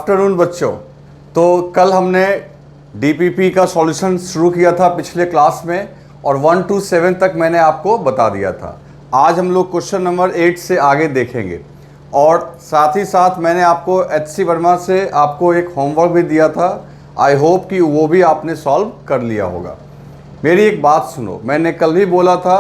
Afternoon बच्चों। तो कल हमने डीपीपी का सॉल्यूशन शुरू किया था पिछले क्लास में और 1 to 7 तक मैंने आपको बता दिया था। आज हम लोग क्वेश्चन नंबर 8 से आगे देखेंगे और साथ ही साथ मैंने आपको HC वर्मा से आपको एक होमवर्क भी दिया था। आई होप कि वो भी आपने सॉल्व कर लिया होगा। मेरी एक बात सुनो, मैंने कल भी बोला था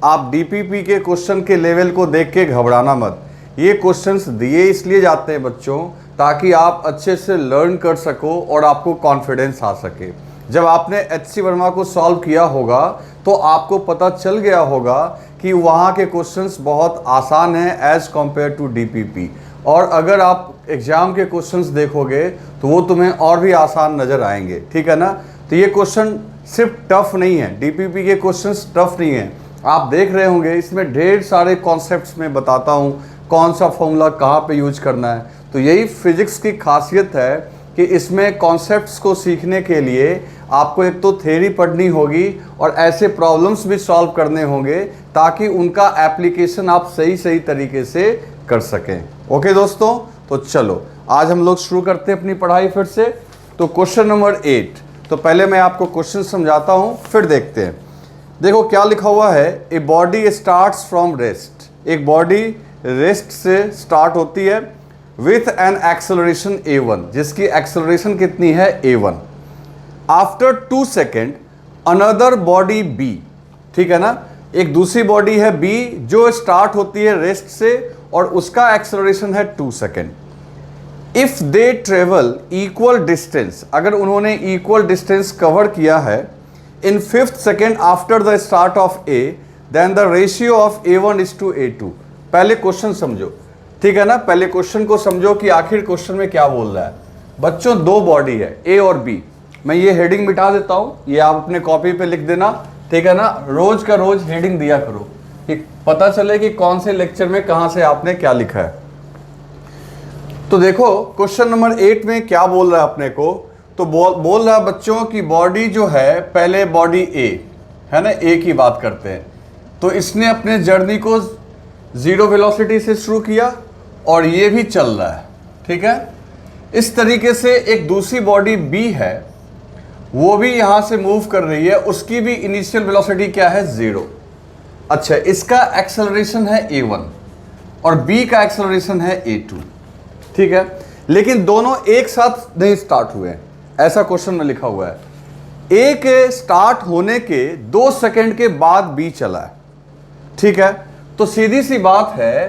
आप डीपीपी के क्वेश्चन के लेवल को देख के घबराना मत। ये क्वेश्चंस दिए इसलिए जाते हैं बच्चों ताकि आप अच्छे से लर्न कर सको और आपको कॉन्फिडेंस आ सके। जब आपने HC वर्मा को सॉल्व किया होगा तो आपको पता चल गया होगा कि वहाँ के क्वेश्चंस बहुत आसान हैं एज़ कम्पेयर टू डीपीपी, और अगर आप एग्ज़ाम के क्वेश्चंस देखोगे तो वो तुम्हें और भी आसान नज़र आएंगे। ठीक है ना। तो ये क्वेश्चन सिर्फ टफ नहीं है, डीपीपी के क्वेश्चंस टफ नहीं हैं। आप देख रहे होंगे इसमें ढेर सारे कॉन्सेप्ट्स में बताता हूँ कौन सा फॉर्मूला कहाँ पे यूज करना है। तो यही फिजिक्स की खासियत है कि इसमें कॉन्सेप्ट्स को सीखने के लिए आपको एक तो थ्योरी पढ़नी होगी और ऐसे प्रॉब्लम्स भी सॉल्व करने होंगे ताकि उनका एप्लीकेशन आप सही सही तरीके से कर सकें। ओके दोस्तों, तो चलो आज हम लोग शुरू करते हैं अपनी पढ़ाई फिर से। तो क्वेश्चन नंबर 8, तो पहले मैं आपको क्वेश्चन समझाता हूँ फिर देखते हैं। देखो क्या लिखा हुआ है, a body starts from rest. एक बॉडी रेस्ट से स्टार्ट होती है विथ एन एक्सेलरेशन a1, जिसकी एक्सेलरेशन कितनी है a1। After 2 second another body b, ठीक है ना, एक दूसरी बॉडी है b जो स्टार्ट होती है रेस्ट से और उसका एक्सेलरेशन है 2 second. If they travel equal distance, अगर उन्होंने इक्वल डिस्टेंस कवर किया है in 5th second after the start of a, then the ratio of a1 is to a2। पहले क्वेश्चन समझो, ठीक है ना, पहले क्वेश्चन को समझो कि आखिर क्वेश्चन में क्या बोल रहा है। बच्चों दो बॉडी है ए और बी। मैं ये हेडिंग मिटा देता हूं, ये आप अपने कॉपी पे लिख देना, ठीक है ना। रोज का रोज हेडिंग दिया करो कि पता चले कि कौन से लेक्चर में कहां से आपने क्या लिखा है। तो देखो क्वेश्चन नंबर 8 में क्या बोल रहा है अपने को, तो बोल रहा है बच्चों की बॉडी जो है, पहले बॉडी ए है ना, ए की बात करते हैं। तो इसने अपने जर्नी को 0 वेलोसिटी से शुरू किया और ये भी चल रहा है, ठीक है। इस तरीके से एक दूसरी बॉडी B है, वो भी यहां से मूव कर रही है, उसकी भी इनिशियल वेलोसिटी क्या है 0। अच्छा, इसका एक्सेलरेशन है a1 और B का एक्सेलरेशन है a2, ठीक है। लेकिन दोनों एक साथ नहीं स्टार्ट हुए हैं, ऐसा क्वेश्चन में लिखा हुआ है। A के स्टार्ट होने के 2 सेकेंड के बाद B चला है, ठीक है। तो सीधी सी बात है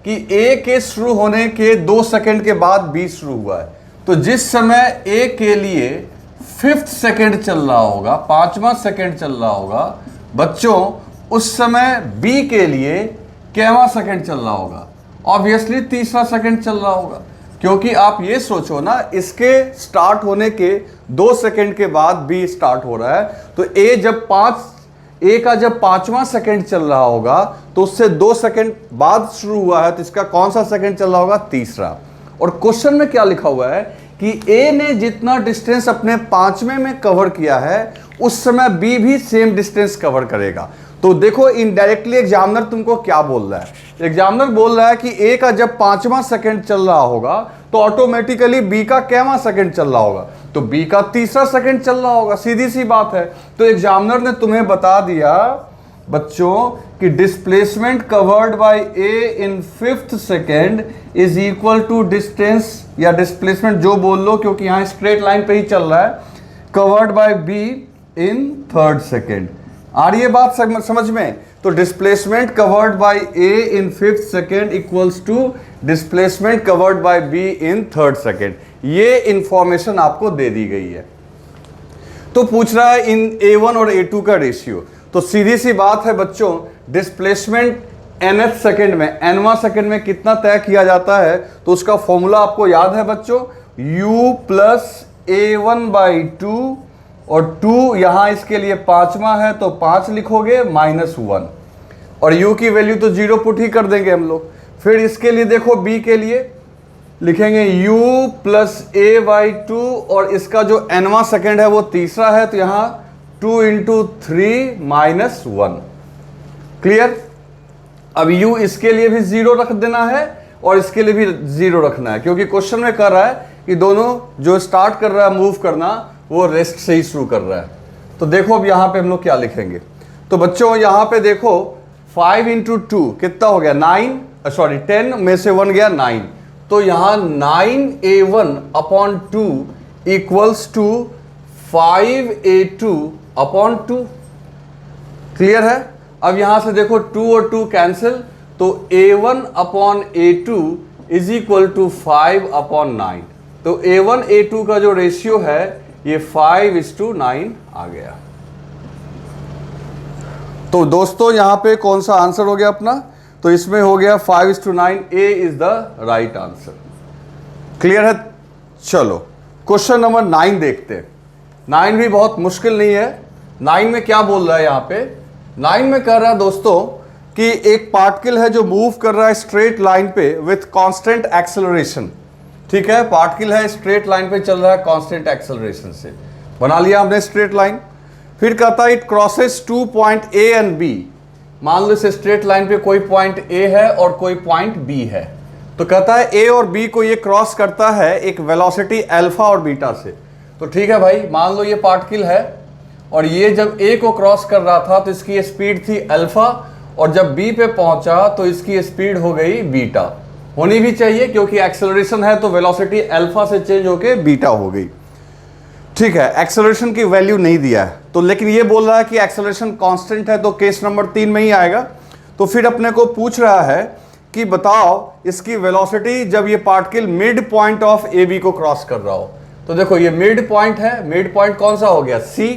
कि A के शुरू होने के 2 सेकेंड के बाद B शुरू हुआ है। तो जिस समय A के लिए 5th सेकेंड चल रहा होगा, 5वां सेकेंड चल रहा होगा बच्चों, उस समय B के लिए कैवां सेकेंड चल रहा होगा? ऑब्वियसली तीसरा सेकेंड चल रहा होगा, क्योंकि आप ये सोचो ना, इसके स्टार्ट होने के 2 सेकेंड के बाद B स्टार्ट हो रहा है। तो A का जब 5वां सेकेंड चल रहा होगा तो उससे 2 सेकेंड बाद शुरू हुआ है, तो इसका कौन सा सेकेंड चल रहा होगा? तीसरा। और क्वेश्चन में क्या लिखा हुआ है कि A ने जितना डिस्टेंस अपने 5वें में कवर किया है उस समय B भी सेम डिस्टेंस कवर करेगा। तो देखो इनडायरेक्टली एग्जामिनर तुमको क्या बोल रहा है। एग्जामिनर बोल रहा है कि A का जब 5वां सेकेंड चल रहा होगा तो ऑटोमेटिकली B का कैवां सेकेंड चल रहा होगा? तो B का तीसरा सेकेंड चल रहा होगा, सीधी सी बात है। तो एग्जामिनर ने तुम्हें बता दिया बच्चों कि displacement covered by A in 5th second is equal to distance, या डिस्प्लेसमेंट जो बोल लो क्योंकि यहां स्ट्रेट लाइन पे ही चल रहा है, covered by B in 3rd second. आ रही है बात समझ में? तो displacement covered by A in 5th second equals to displacement covered by B in 3rd second. ये इंफॉर्मेशन आपको दे दी गई है। तो पूछ रहा है इन A1 और A2 का रेशियो। तो सीधी सी बात है बच्चों, डिस्प्लेसमेंट nth सेकेंड में, nवां सेकेंड में कितना तय किया जाता है, तो उसका फॉर्मूला आपको याद है बच्चों, u प्लस a1/2, और 2 यहां इसके लिए 5वां है तो 5 लिखोगे -1, और u की वैल्यू तो 0 पुट ही कर देंगे हम लोग। फिर इसके लिए देखो b के लिए लिखेंगे u प्लस a/2, और इसका जो nवां सेकेंड है वो तीसरा है, तो यहां 2 × 3 -1। क्लियर? अब u इसके लिए भी 0 रख देना है और इसके लिए भी 0 रखना है, क्योंकि क्वेश्चन में कह रहा है कि दोनों जो स्टार्ट कर रहा है मूव करना वो रेस्ट से ही शुरू कर रहा है। तो देखो अब यहाँ पे हम लोग क्या लिखेंगे। तो बच्चों यहाँ पे देखो 5 इंटू 2 कितना हो गया 9, सॉरी 10 में से 1 गया 9। तो यहाँ 9a1 upon 2 equals to 5a2 upon 2। Clear है। अब यहां से देखो 2 और 2 कैंसिल, तो a1 upon a2 is equal to 5 upon 9। तो a1 a2 का जो रेशियो है ये 5:9 आ गया। तो दोस्तों यहां पे कौन सा आंसर हो गया अपना, तो इसमें हो गया 5:9, A is the right answer. Clear है। चलो क्वेश्चन नंबर 9 देखते हैं। 9 भी बहुत मुश्किल नहीं है। 9 में क्या बोल रहा है यहाँ पे, 9 में कह रहा है दोस्तों कि एक पार्टिकल है जो मूव कर रहा है स्ट्रेट लाइन पे विथ कांस्टेंट एक्सेलरेशन। ठीक है, पार्टिकल है स्ट्रेट लाइन पे चल रहा है कांस्टेंट एक्सेलरेशन से। बना लिया हमने स्ट्रेट लाइन। फिर कहता है it crosses 2 point A and B. मान लो इस स्ट्रेट लाइन पे कोई पॉइंट ए है और कोई पॉइंट बी है। तो कहता है ए और बी को ये क्रॉस करता है एक वेलोसिटी अल्फा और बीटा से। तो ठीक है भाई, मान लो ये पार्टिकल है और ये जब ए को क्रॉस कर रहा था तो इसकी स्पीड थी अल्फा, और जब बी पे पहुंचा तो इसकी स्पीड हो गई बीटा। होनी भी चाहिए क्योंकि एक्सेलरेशन है तो वेलोसिटी अल्फा से चेंज होके बीटा हो गई। ठीक है, एक्सेलरेशन की वैल्यू नहीं दिया है तो, लेकिन ये बोल रहा है कि एक्सेलरेशन कांस्टेंट है, तो केस नंबर 3 में ही आएगा। तो फिर अपने को पूछ रहा है कि बताओ इसकी वेलोसिटी जब ये particle mid point of A B को क्रॉस कर रहा हो। तो देखो ये मिड पॉइंट है, मिड पॉइंट कौन सा हो गया सी,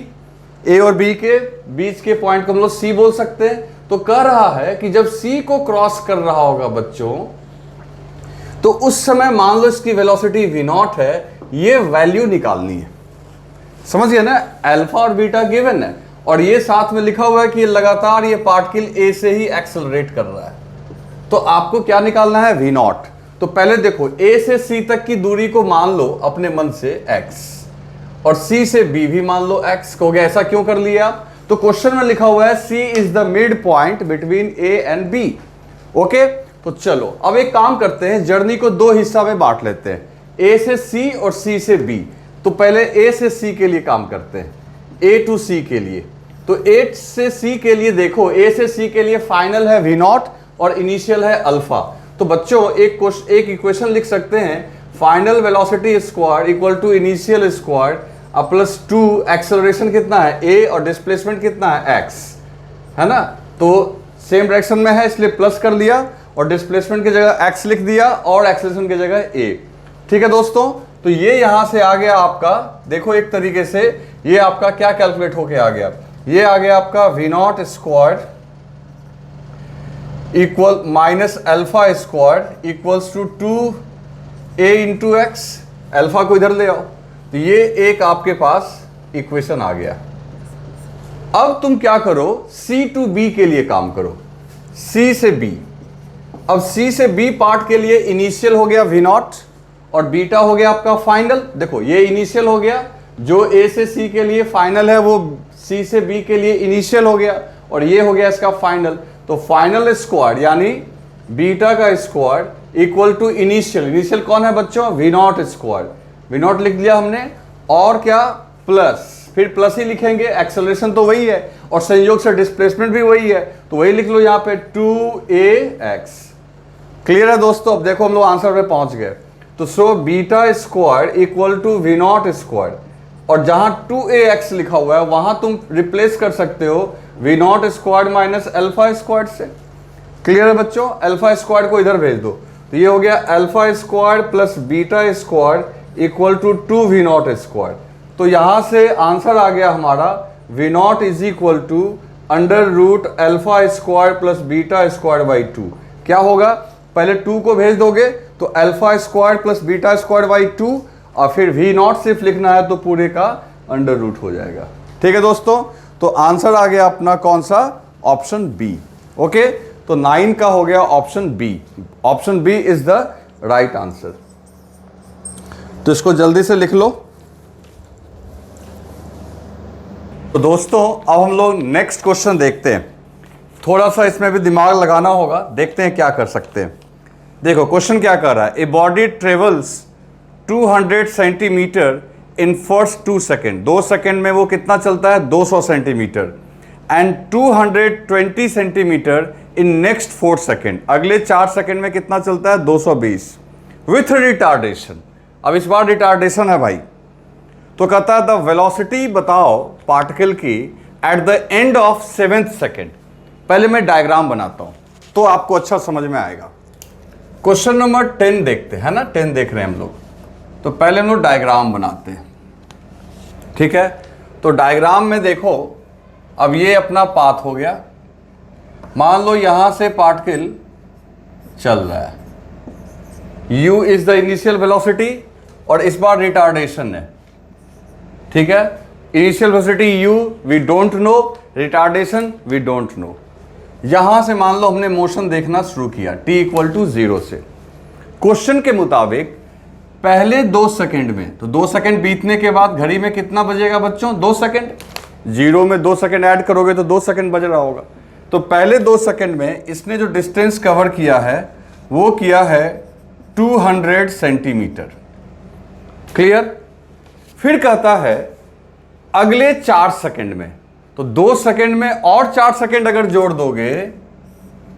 ए और बी के बीच के पॉइंट को हम लोग सी बोल सकते हैं। तो कह रहा है कि जब सी को क्रॉस कर रहा होगा बच्चों, तो उस समय मान लो इसकी वेलोसिटी v0 है, ये वैल्यू निकालनी है। समझिए ना, अल्फा और बीटा गिवन है और ये साथ में लिखा हुआ है कि ये लगातार ये पार्टिकल ए से ही एक्सेलरेट कर रहा है। तो आपको क्या निकालना है v0। तो पहले देखो ए से सी तक की दूरी को मान लो अपने मन से x, और c से b भी मान लो x। हो गया, ऐसा क्यों कर लिया? तो क्वेश्चन में लिखा हुआ है c is the mid point between a and b। Okay, तो चलो अब एक काम करते हैं, जर्नी को 2 हिस्सा में बांट लेते हैं, a से c और c से b। तो पहले a से c के लिए काम करते हैं, a टू c के लिए। तो a से c के लिए देखो, a से c के लिए फाइनल है v0 और इनिशियल है अल्फा। तो बच्चों एक इक्वेशन लिख सकते हैं, final velocity square equal to initial square plus 2, acceleration कितना है a और डिस्प्लेसमेंट कितना है x, है ना। तो सेम डायरेक्शन में है इसलिए प्लस कर लिया और डिस्प्लेसमेंट की जगह x लिख दिया और एक्सेलरेशन की जगह a। ठीक है दोस्तों, तो ये यहां से आ गया आपका, देखो एक तरीके से ये आपका क्या कैलकुलेट होके आ गया, ये आ गया आपका v0 square equal minus alpha square equals to 2a into x. Alpha को इधर ले आओ, तो ये एक आपके पास इक्वेशन आ गया। अब तुम क्या करो, c टू b के लिए काम करो, c से b। अब c से b पार्ट के लिए इनिशियल हो गया v0 और बीटा हो गया आपका फाइनल। देखो ये इनिशियल हो गया, जो a से c के लिए फाइनल है वो c से b के लिए इनिशियल हो गया, और ये हो गया इसका फाइनल। तो फाइनल स्क्वायर यानी बीटा का square equal to initial. Initial कौन है बच्चों? v0 square. v0 लिख दिया हमने, और क्या प्लस, फिर प्लस ही लिखेंगे, एक्सेलरेशन तो वही है और संयोग से डिस्प्लेसमेंट भी वही है, तो वही लिख लो यहाँ पे 2ax। क्लियर है दोस्तों? अब देखो हम लोग आंसर पे पहुंच गए। तो so beta square equal to v0 square, और जहां 2ax लिखा हुआ है वहां तुम रिप्लेस कर सकते हो v0 square minus alpha square से। क्लियर है बच्चों? अल्फा स्क्वायर को इधर भेज दो, तो ये हो गया alpha square plus beta square equal to 2v0 square. तो यहां से आंसर आ गया हमारा v0 is equal to under root alpha square plus beta square by 2। क्या होगा, पहले 2 को भेज दोगे तो alpha square plus beta square by 2, और फिर v0 सिर्फ लिखना है तो पूरे का अंडर रूट हो जाएगा। ठीक है दोस्तों, तो आंसर आ गया अपना कौन सा? Option B. ओके, तो 9 का हो गया option B. Option B is the right answer. तो इसको जल्दी से लिख लो। तो दोस्तों अब हम लोग नेक्स्ट क्वेश्चन देखते हैं। थोड़ा सा इसमें भी दिमाग लगाना होगा, देखते हैं क्या कर सकते हैं। देखो क्वेश्चन क्या कर रहा है, a body travels 200 centimetre in first 2 second, 2 second में वो कितना चलता है 200 centimetre, and 220 centimetre in next 4 second, अगले 4 सेकेंड में कितना चलता है 220 विथ रिटार्डेशन। अब इस बार रिटार्डेशन है भाई, तो कहता है द वेलोसिटी बताओ पार्टिकल की at the end of 7th second. पहले मैं डायग्राम बनाता हूं तो आपको अच्छा समझ में आएगा। क्वेश्चन नंबर 10 देखते हैं ना, 10 देख रहे हैं हम लोग, तो पहले हम लोग डायग्राम बनाते हैं, ठीक है। तो डायग्राम में देखो, अब ये अपना पाथ हो गया, मान लो यहां से पार्टिकल चल रहा है, u is the initial velocity और इस बार रिटार्डेशन है, ठीक है। Initial velocity u we don't know, retardation we don't know. यहां से मान लो हमने मोशन देखना शुरू किया t इक्वल टू 0 से। क्वेश्चन के मुताबिक पहले 2 सेकंड में, तो 2 सेकंड बीतने के बाद घड़ी में कितना बजेगा बच्चों 2 सेकंड, 0 में 2 सेकंड ऐड करोगे तो 2 सेकंड बज रहा होगा। तो पहले 2 सेकंड में इसने जो डिस्टेंस कवर किया है वो किया है 200 सेंटीमीटर, क्लियर। फिर कहता है अगले 4 सेकंड में, तो 2 सेकंड में और 4 सेकंड अगर जोड़ दोगे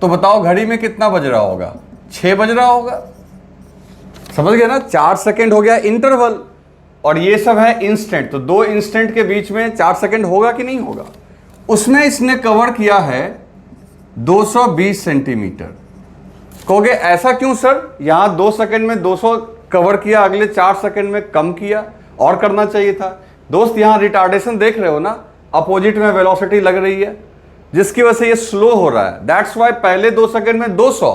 तो बताओ घड़ी में कितना बज रहा होगा 6 बज रहा होगा, समझ गए ना। 4 सेकंड हो गया इंटरवल और ये सब है इंस्टेंट, तो 2 इंस्टेंट के बीच में 4 सेकंड होगा कि नहीं होगा। उसमें इसने कवर किया है 220 सेंटीमीटर। कहोगे ऐसा क्यों सर, यहां 2 सेकंड में 200 कवर किया, अगले 4 सेकंड में कम किया, और करना चाहिए था। दोस्त यहां रिटार्डेशन देख रहे हो ना, अपोजिट में वेलोसिटी लग रही है जिसकी वजह से ये स्लो हो रहा है, दैट्स वाई पहले 2 सेकंड में 200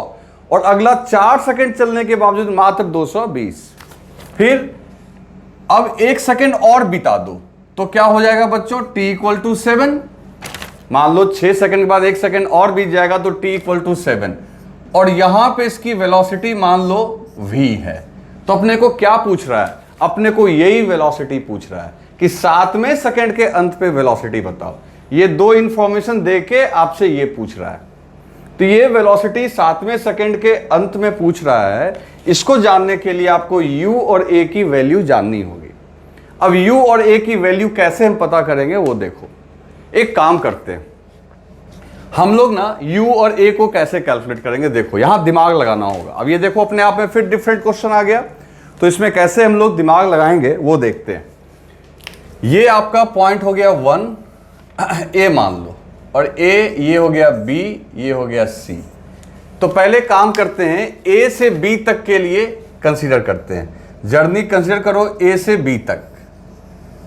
और अगला 4 सेकंड चलने के बावजूद मात्र 220। फिर अब 1 सेकंड और बिता दो तो क्या हो जाएगा बच्चों t इक्वल टू 7। मान लो 6 सेकंड के बाद 1 सेकंड और बीत जाएगा तो t इक्वल टू 7, और यहां पे इसकी वेलोसिटी मान लो v है। तो अपने को क्या पूछ रहा है, अपने को यही वेलोसिटी पूछ रहा है कि 7वें सेकंड के अंत पे वेलोसिटी बताओ। ये 2 इंफॉर्मेशन देके आपसे ये पूछ रहा है, तो ये वेलोसिटी 7वें सेकंड के अंत में पूछ रहा है। इसको जानने के लिए आपको u और a की वैल्यू जाननी होगी। अब u और a की वैल्यू कैसे हम पता करेंगे वो देखो। एक काम करते हैं हम लोग ना, u और a को कैसे कैलकुलेट करेंगे, देखो यहां दिमाग लगाना होगा। अब ये देखो अपने आप में फिर डिफरेंट क्वेश्चन आ गया, तो इसमें कैसे हम लोग दिमाग लगाएंगे वो देखते हैं। ये आपका पॉइंट हो गया 1 a मान लो, और a ये हो गया b, ये हो गया c। तो पहले काम करते हैं a से b तक के लिए कंसीडर करते हैं, जर्नी कंसीडर करो a से b तक।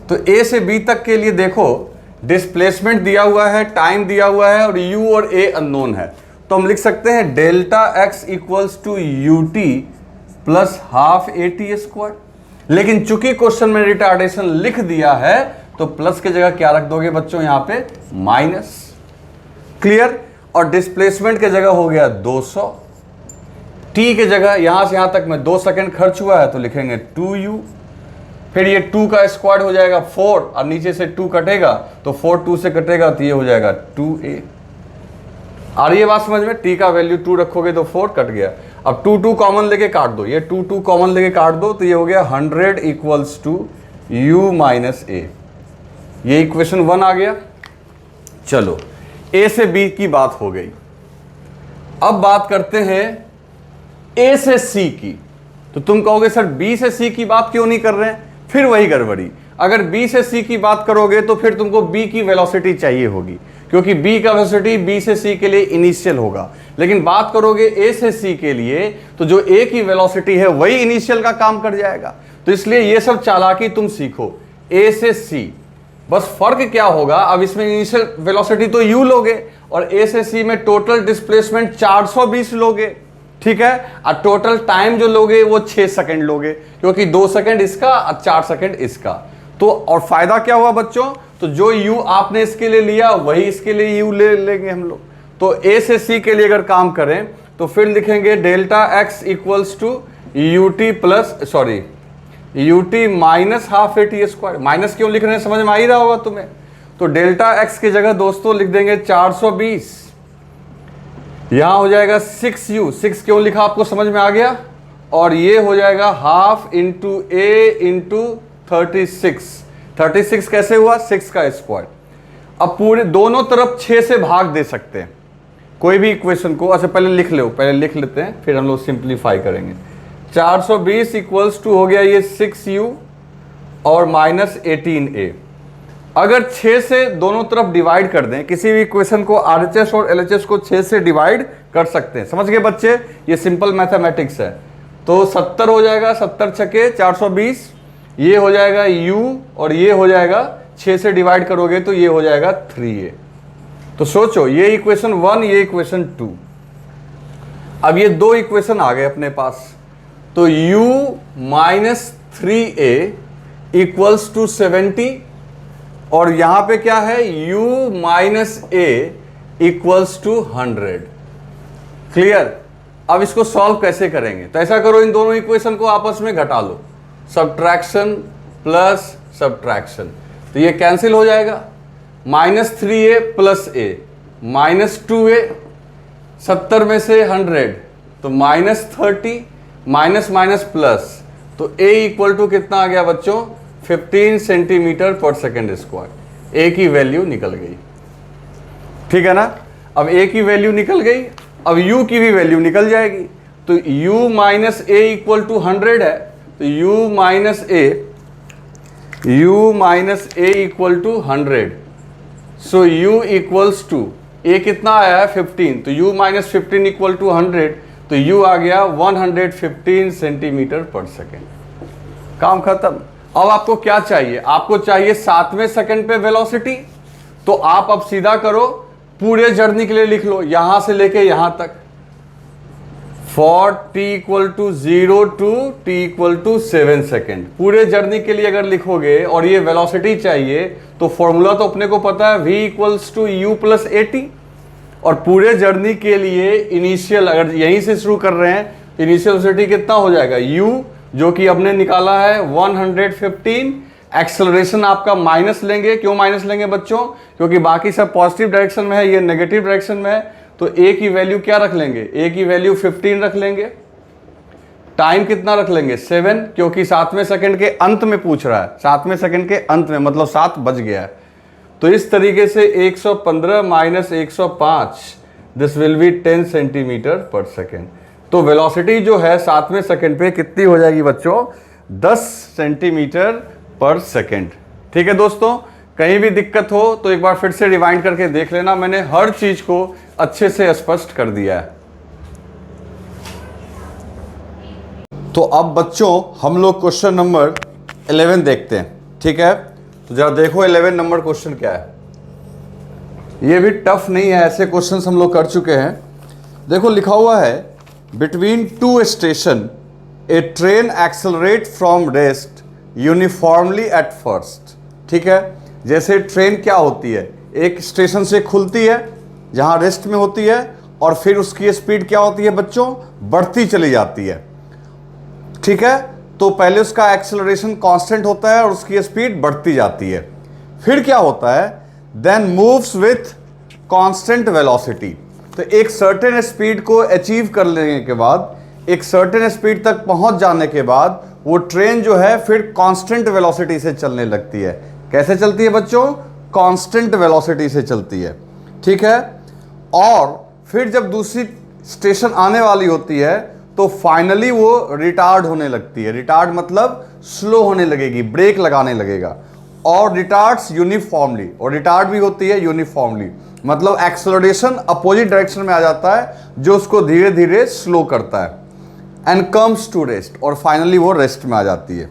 तो a से b तक के लिए देखो डिस्प्लेसमेंट दिया हुआ है, टाइम दिया हुआ है, और u और a अननोन है। तो हम लिख सकते हैं delta x equals to ut plus half AT²। लेकिन चूंकि क्वेश्चन में रिटार्डेशन लिख दिया है तो प्लस की जगह क्या रख दोगे बच्चों, यहां पे माइनस, क्लियर। और डिस्प्लेसमेंट की जगह हो गया 200, t की जगह यहां से यहां तक में 2 सेकंड खर्च हुआ है तो लिखेंगे 2u। फिर ये 2 का स्क्वायर हो जाएगा 4, और नीचे से 2 कटेगा तो 4 2 से कटेगा तो ये हो जाएगा 2a। और ये बात समझ में, t का वैल्यू 2 रखोगे तो 4 कट गया। अब 2 2 कॉमन लेके काट दो, ये 2 2 कॉमन लेके काट दो तो ये हो गया 100 equals to u minus a। ये इक्वेशन 1 आ गया। चलो a से b की बात हो गई, अब बात करते हैं a से c की। तो तुम कहोगे सर b से c की बात क्यों नहीं कर रहे हैं, फिर वही गड़बड़ी। अगर b से c की बात करोगे तो फिर तुमको b की वेलोसिटी चाहिए होगी, क्योंकि b का वेलोसिटी b से c के लिए इनिशियल होगा। लेकिन बात करोगे a से c के लिए तो जो a की वेलोसिटी है वही इनिशियल का काम कर जाएगा। तो इसलिए ये सब चालाकी तुम सीखो, a से c। बस फर्क क्या होगा, अब इसमें इनिशियल वेलोसिटी तो u लोगे और a से c में टोटल डिस्प्लेसमेंट 420 लोगे, ठीक है। और टोटल टाइम जो लोगे वो 6 सेकंड लोगे, क्योंकि 2 सेकंड इसका और 4 सेकंड इसका। तो और फायदा क्या हुआ बच्चों, तो जो u आपने इसके लिए लिया वही इसके लिए u ले लेंगे हम लोग। तो a से c के लिए अगर काम करें तो फिर लिखेंगे delta x equals to ut plus sorry ut minus half AT²। Minus क्यों लिख रहे हैं समझ में आ ही रहा होगा तुम्हें। तो डेल्टा x की जगह दोस्तों लिख देंगे 420, यहां हो जाएगा 6u। 6 क्यों लिखा आपको समझ में आ गया। और ये हो जाएगा हाफ इंटू ए इंटू 36 कैसे हुआ, 6 का स्क्वायर। अब पूरे दोनों तरफ 6 से भाग दे सकते हैं कोई भी इक्वेशन को। अच्छा पहले लिख लो, पहले लिख लेते हैं फिर हम लोग सिंप्लीफाई करेंगे। 420 इक्वल्स टू हो गया ये 6u और माइनस 18a। अगर 6 से दोनों तरफ डिवाइड कर दें, किसी भी इक्वेशन को RHS और LHS को 6 से डिवाइड कर सकते हैं। समझ गए बच्चे, ये सिंपल मैथमेटिक्स है। तो 70 हो जाएगा, 70 छके 420, ये हो जाएगा u और ये हो जाएगा 6 से डिवाइड करोगे तो ये हो जाएगा 3a। तो सोचो ये इक्वेशन 1, ये इक्वेशन 2। अब ये दो इक्वेशन आ गए अपने पास, तो u minus 3a equals to 70 और यहां पे क्या है u minus a equals to 100। Clear. अब इसको सॉल्व कैसे करेंगे, तो ऐसा करो इन दोनों इक्वेशन को आपस में घटा लो, सब्ट्रैक्शन प्लस सब्ट्रैक्शन, तो ये कैंसिल हो जाएगा। Minus 3a plus a minus 2a, 70 में से 100 तो माइनस 30, माइनस माइनस प्लस, तो a इक्वल टू कितना आ गया बच्चों, 15 सेंटीमीटर पर सेकेंड स्क्वायर। a की वैल्यू निकल गई, ठीक है ना। अब a की वैल्यू निकल गई, अब u की भी वैल्यू निकल जाएगी। तो u minus a equal to 100 है, तो u minus a equal to 100। So u equals to a कितना आया है 15, तो u माइनस 15 इक्वल टू 100, तो u आ गया 115 सेंटीमीटर पर सेकेंड। काम खत्म। अब आपको क्या चाहिए, आपको चाहिए 7वें सेकंड पे वेलोसिटी। तो आप अब सीधा करो, पूरे जर्नी के लिए लिख लो, यहां से लेके यहां तक, for t equal to 0 to t equal to 7 second. पूरे जर्नी के लिए अगर लिखोगे और ये वेलोसिटी चाहिए तो फॉर्मूला तो अपने को पता है, v equals to u plus at। और पूरे जर्नी के लिए इनिशियल, अगर यहीं से शुरू कर रहे हैं, इनिशियल वेलोसिटी कितना हो जाएगा u, जो कि हमने निकाला है 115। एक्सेलरेशन आपका माइनस लेंगे, क्यों माइनस लेंगे बच्चों, क्योंकि बाकी सब पॉजिटिव डायरेक्शन में है, ये नेगेटिव डायरेक्शन में है। तो a की वैल्यू क्या रख लेंगे, a की वैल्यू 15 रख लेंगे। टाइम कितना रख लेंगे 7, क्योंकि 7वें सेकंड के अंत में पूछ रहा है, 7वें सेकंड के अंत में, मतलब 7 बज गया है। तो इस तरीके से 115 minus 105, this will be 10 centimetre पर सेकेंड। तो वेलोसिटी जो है 7वें सेकंड पे कितनी हो जाएगी बच्चों, 10 सेंटीमीटर पर सेकंड। ठीक है दोस्तों, कहीं भी दिक्कत हो तो एक बार फिर से रिवाइंड करके देख लेना, मैंने हर चीज को अच्छे से स्पष्ट कर दिया है। तो अब बच्चों हम लोग क्वेश्चन नंबर 11 देखते हैं, ठीक है। तो जरा देखो 11 नंबर क्वेश्चन क्या है। ये भी टफ नहीं है, ऐसे क्वेश्चंस हम लोग कर चुके हैं। देखो लिखा हुआ है, between two station A train accelerate from rest uniformly at first. ठीक है, जैसे ट्रेन क्या होती है, एक स्टेशन से खुलती है जहां रेस्ट में होती है, और फिर उसकी स्पीड क्या होती है बच्चों, बढ़ती चली जाती है। ठीक है, तो पहले उसका एक्सेलरेशन कांस्टेंट होता है और उसकी स्पीड बढ़ती जाती है। फिर क्या होता है, then moves with constant velocity. तो एक सर्टेन स्पीड को अचीव कर लेने के बाद, एक सर्टेन स्पीड तक पहुंच जाने के बाद वो ट्रेन जो है फिर कांस्टेंट वेलोसिटी से चलने लगती है। कैसे चलती है बच्चों, कांस्टेंट वेलोसिटी से चलती है। ठीक है, और फिर जब दूसरी स्टेशन आने वाली होती है तो फाइनली वो रिटार्ड होने लगती है। रिटार्ड मतलब स्लो होने लगेगी, ब्रेक लगाने लगेगा। और रिटार्ड्स यूनिफॉर्मली, और रिटार्ड भी होती है यूनिफॉर्मली, मतलब एक्सेलरेशन अपोजिट डायरेक्शन में आ जाता है जो उसको धीरे धीरे स्लो करता है। एंड कम्स टू रेस्ट, और फाइनली वो रेस्ट में आ जाती है।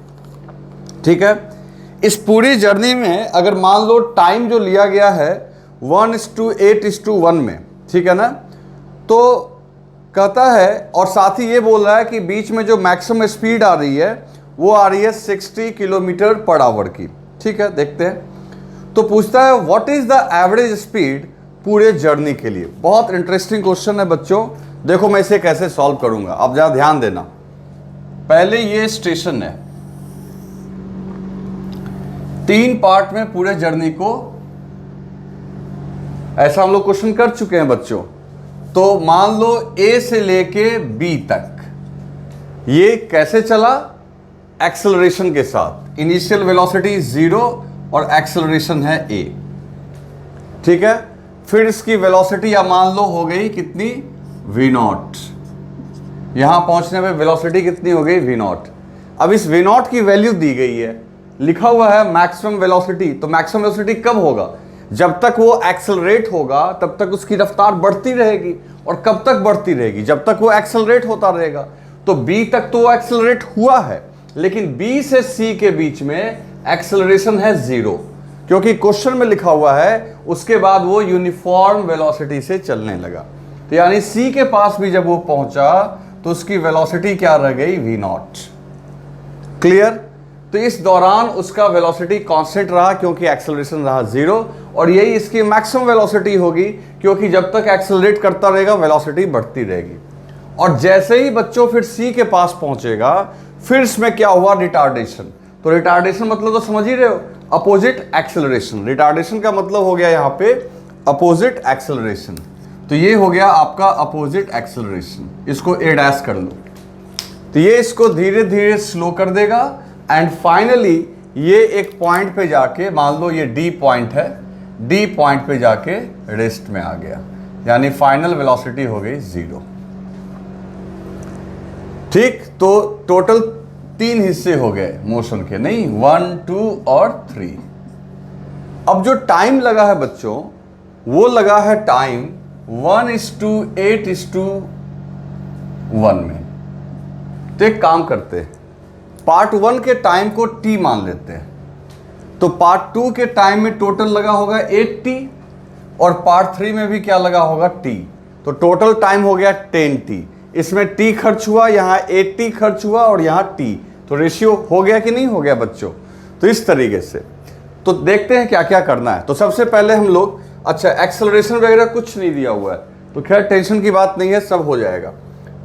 ठीक है, इस पूरी जर्नी में अगर मान लो टाइम जो लिया गया है 1:8:1 में, ठीक है ना, तो कहता है, और साथ ही ये बोल रहा है कि बीच में जो मैक्सिमम स्पीड आ रही है वो आ रही है 60 किलोमीटर पर आवर की। ठीक है, देखते हैं। तो पूछता है what is the average speed पूरे जर्नी के लिए। बहुत इंटरेस्टिंग क्वेश्चन है बच्चों। देखो मैं इसे कैसे सॉल्व करूंगा, अब जरा ध्यान देना। पहले ये स्टेशन है, 3 पार्ट में पूरे जर्नी को, ऐसा हम लोग क्वेश्चन कर चुके हैं बच्चों। तो मान लो A से लेके B तक, ये कैसे चला? एक्सेलरेशन के साथ। इनिशियल वेलोसिटी 0 और एक्सेलरेशन है a, ठीक है। फिर इसकी वेलोसिटी या मान लो हो गई कितनी, v0। यहां पहुंचने पे वेलोसिटी कितनी हो गई, v0। अब इस v0 की वैल्यू दी गई है, लिखा हुआ है मैक्सिमम वेलोसिटी। तो मैक्सिमम वेलोसिटी कब होगा? जब तक वो एक्सेलरेट होगा तब तक उसकी रफ्तार बढ़ती रहेगी। और कब तक बढ़ती रहेगी? जब तक वो एक्सेलरेट होता रहेगा। तो b तक तो वो एक्सेलरेट हुआ है, लेकिन b से c के बीच में एक्सेलरेशन है 0, क्योंकि क्वेश्चन में लिखा हुआ है उसके बाद वो यूनिफॉर्म वेलोसिटी से चलने लगा। तो यानी c के पास भी जब वो पहुंचा तो उसकी वेलोसिटी क्या रह गई, v0। क्लियर? तो इस दौरान उसका वेलोसिटी कांस्टेंट रहा क्योंकि एक्सेलरेशन रहा 0, और यही इसकी मैक्सिमम वेलोसिटी होगी क्योंकि जब तक एक्सेलरेट करता रहेगा वेलोसिटी बढ़ती रहेगी। और जैसे ही बच्चों फिर c के पास पहुंचेगा, फिर इसमें क्या हुआ, रिटार्डेशन। तो रिटार्डेशन मतलब तो समझ ही रहे हो, अपोजिट एक्सेलरेशन। रिटार्डेशन का मतलब हो गया यहां पे अपोजिट एक्सेलरेशन। तो ये हो गया आपका अपोजिट एक्सेलरेशन। इसको a' कर लो, तो ये इसको धीरे धीरे स्लो कर देगा एंड फाइनली ये एक पॉइंट पे जाके, मान लो ये D पॉइंट है, D पॉइंट पे जाके रेस्ट में आ गया, यानी फाइनल वेलोसिटी हो गई 0। ठीक, तो टोटल 3 हिस्से हो गए मोशन के, नहीं 1, 2 और 3। अब जो टाइम लगा है बच्चों, वो लगा है टाइम 1:8:1 में। तो एक काम करते हैं, पार्ट 1 के टाइम को t मान लेते हैं, तो पार्ट 2 के टाइम में टोटल लगा होगा 8t और पार्ट 3 में भी क्या लगा होगा, t। तो टोटल टाइम हो गया 10t। इसमें t खर्च हुआ, यहाँ 8t खर्च हुआ और यहाँ t। तो रेशियो हो गया कि नहीं हो गया बच्चों? तो इस तरीके से तो देखते हैं क्या क्या करना है। तो सबसे पहले हम लोग, अच्छा एक्सेलरेशन वगैरह कुछ नहीं दिया हुआ है तो खैर टेंशन की बात नहीं है, सब हो जाएगा।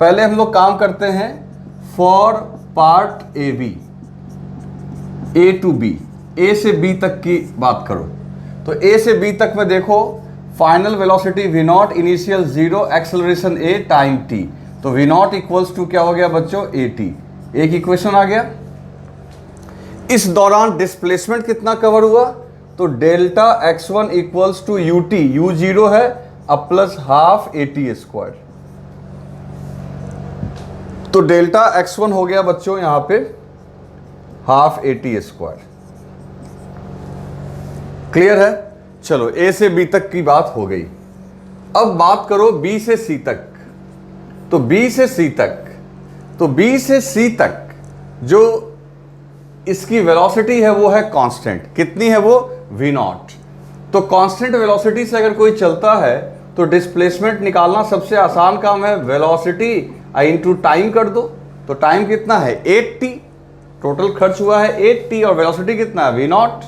पहले हम लोग काम करते हैं for part AB, A to B, A से B तक की बात करो। तो A से B तक में देखो, final velocity v0, initial 0, acceleration a, time t। तो v0 इक्वल्स टू क्या हो गया बच्चों, at। एक इक्वेशन आ गया। इस दौरान डिस्प्लेसमेंट कितना कवर हुआ, तो delta x1 equals to ut, u0 है, अब प्लस हाफ at²। तो डेल्टा x1 हो गया बच्चों यहां पे हाफ at²। क्लियर है? चलो A से B तक की बात हो गई। अब बात करो B से C तक। तो B से C तक, तो B से C तक जो इसकी वेलोसिटी है वो है कांस्टेंट। कितनी है वो, v0। तो कांस्टेंट वेलोसिटी से अगर कोई चलता है तो डिस्प्लेसमेंट निकालना सबसे आसान काम है, वेलोसिटी इनटू टाइम कर दो। तो टाइम कितना है 8t, टोटल खर्च हुआ है 8t और वेलोसिटी कितना है v0।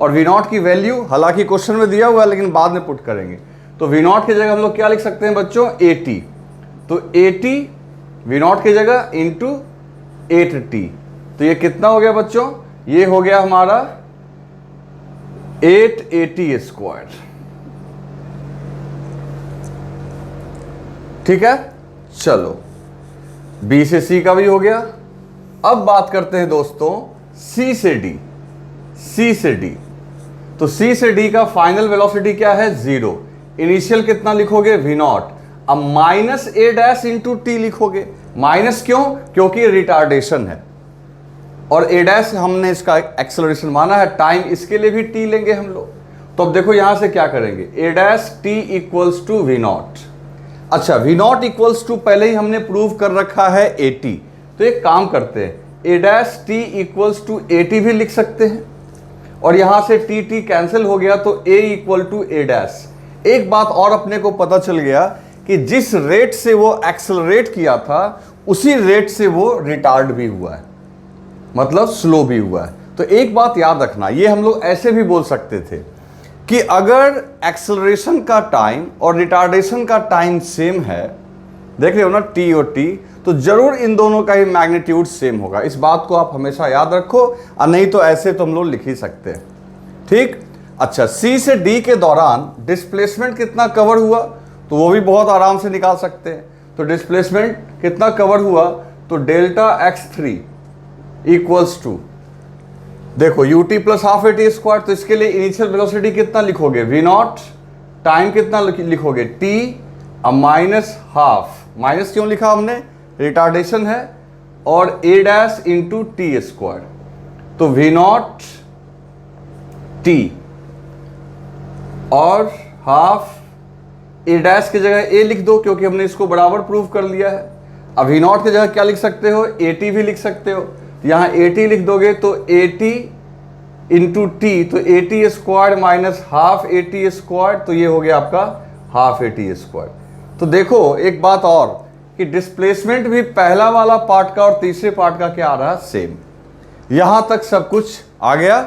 और v0 की वैल्यू हालांकि क्वेश्चन में दिया हुआ है लेकिन बाद में पुट करेंगे। तो v0 की जगह हम लोग क्या लिख सकते हैं बच्चों, at। तो at v0 की जगह इंटू 8t। तो ये कितना हो गया बच्चों, ये हो गया हमारा 8at²। ठीक है, चलो B से C का भी हो गया। अब बात करते हैं दोस्तों C से D। C से D, तो C से D का फाइनल वेलोसिटी क्या है, 0। इनिशियल कितना लिखोगे, v0। अब माइनस a' इंटू t लिखोगे। माइनस क्यों, क्योंकि रिटार्डेशन है और a' हमने इसका एक्सेलरेशन माना है, टाइम इसके लिए भी t लेंगे हम लोग। तो अब देखो यहां से क्या करेंगे, a' t equals to v0। अच्छा v0 इक्वल्स टू पहले ही हमने प्रूव कर रखा है at। तो एक काम करते हैं, a' t equals to at भी लिख सकते हैं और यहां से t कैंसिल हो गया तो a इक्वल टू a'। एक बात और अपने को पता चल गया कि जिस रेट से वो एक्सेलरेट किया था उसी रेट से वो रिटार्ड भी हुआ है, मतलब स्लो भी हुआ है। तो एक बात याद रखना, ये हम लोग ऐसे भी बोल सकते थे कि अगर एक्सेलरेशन का टाइम और रिटार्डेशन का टाइम सेम है, देख रहे हो ना t और t, तो जरूर इन दोनों का ही मैग्नीट्यूड सेम होगा। इस बात को आप हमेशा याद रखो, और नहीं तो ऐसे तो हम लोग लिख ही सकते हैं। ठीक, अच्छा C से D के दौरान डिस्प्लेसमेंट कितना कवर हुआ, तो वो भी बहुत आराम से निकाल सकते हैं। तो डिस्प्लेसमेंट कितना कवर हुआ, तो डेल्टा x3 इक्वल्स टू, देखो ut plus half a t square, तो इसके लिए इनिशियल वेलोसिटी कितना लिखोगे v नॉट, टाइम कितना लिखोगे t माइनस हाफ, माइनस क्यों लिखा हमने, रिटार्डेशन है, और a dash into T square, तो v नॉट t और हाफ ए डैश की जगह ए लिख दो क्योंकि हमने इसको बराबर प्रूव कर लिया है। अब वी नॉट की जगह क्या लिख सकते हो, ए टी भी लिख सकते हो, यहाँ ए टी लिख दोगे तो ए टी इंटू टी, तो ए t square minus half a t square, तो ये हो गया आपका हाफ ए टी स्क्वायर। तो देखो एक बात और कि डिस्प्लेसमेंट भी पहला वाला पार्ट का और तीसरे पार्ट का क्या आ रहा है, सेम। यहां तक सब कुछ आ गया।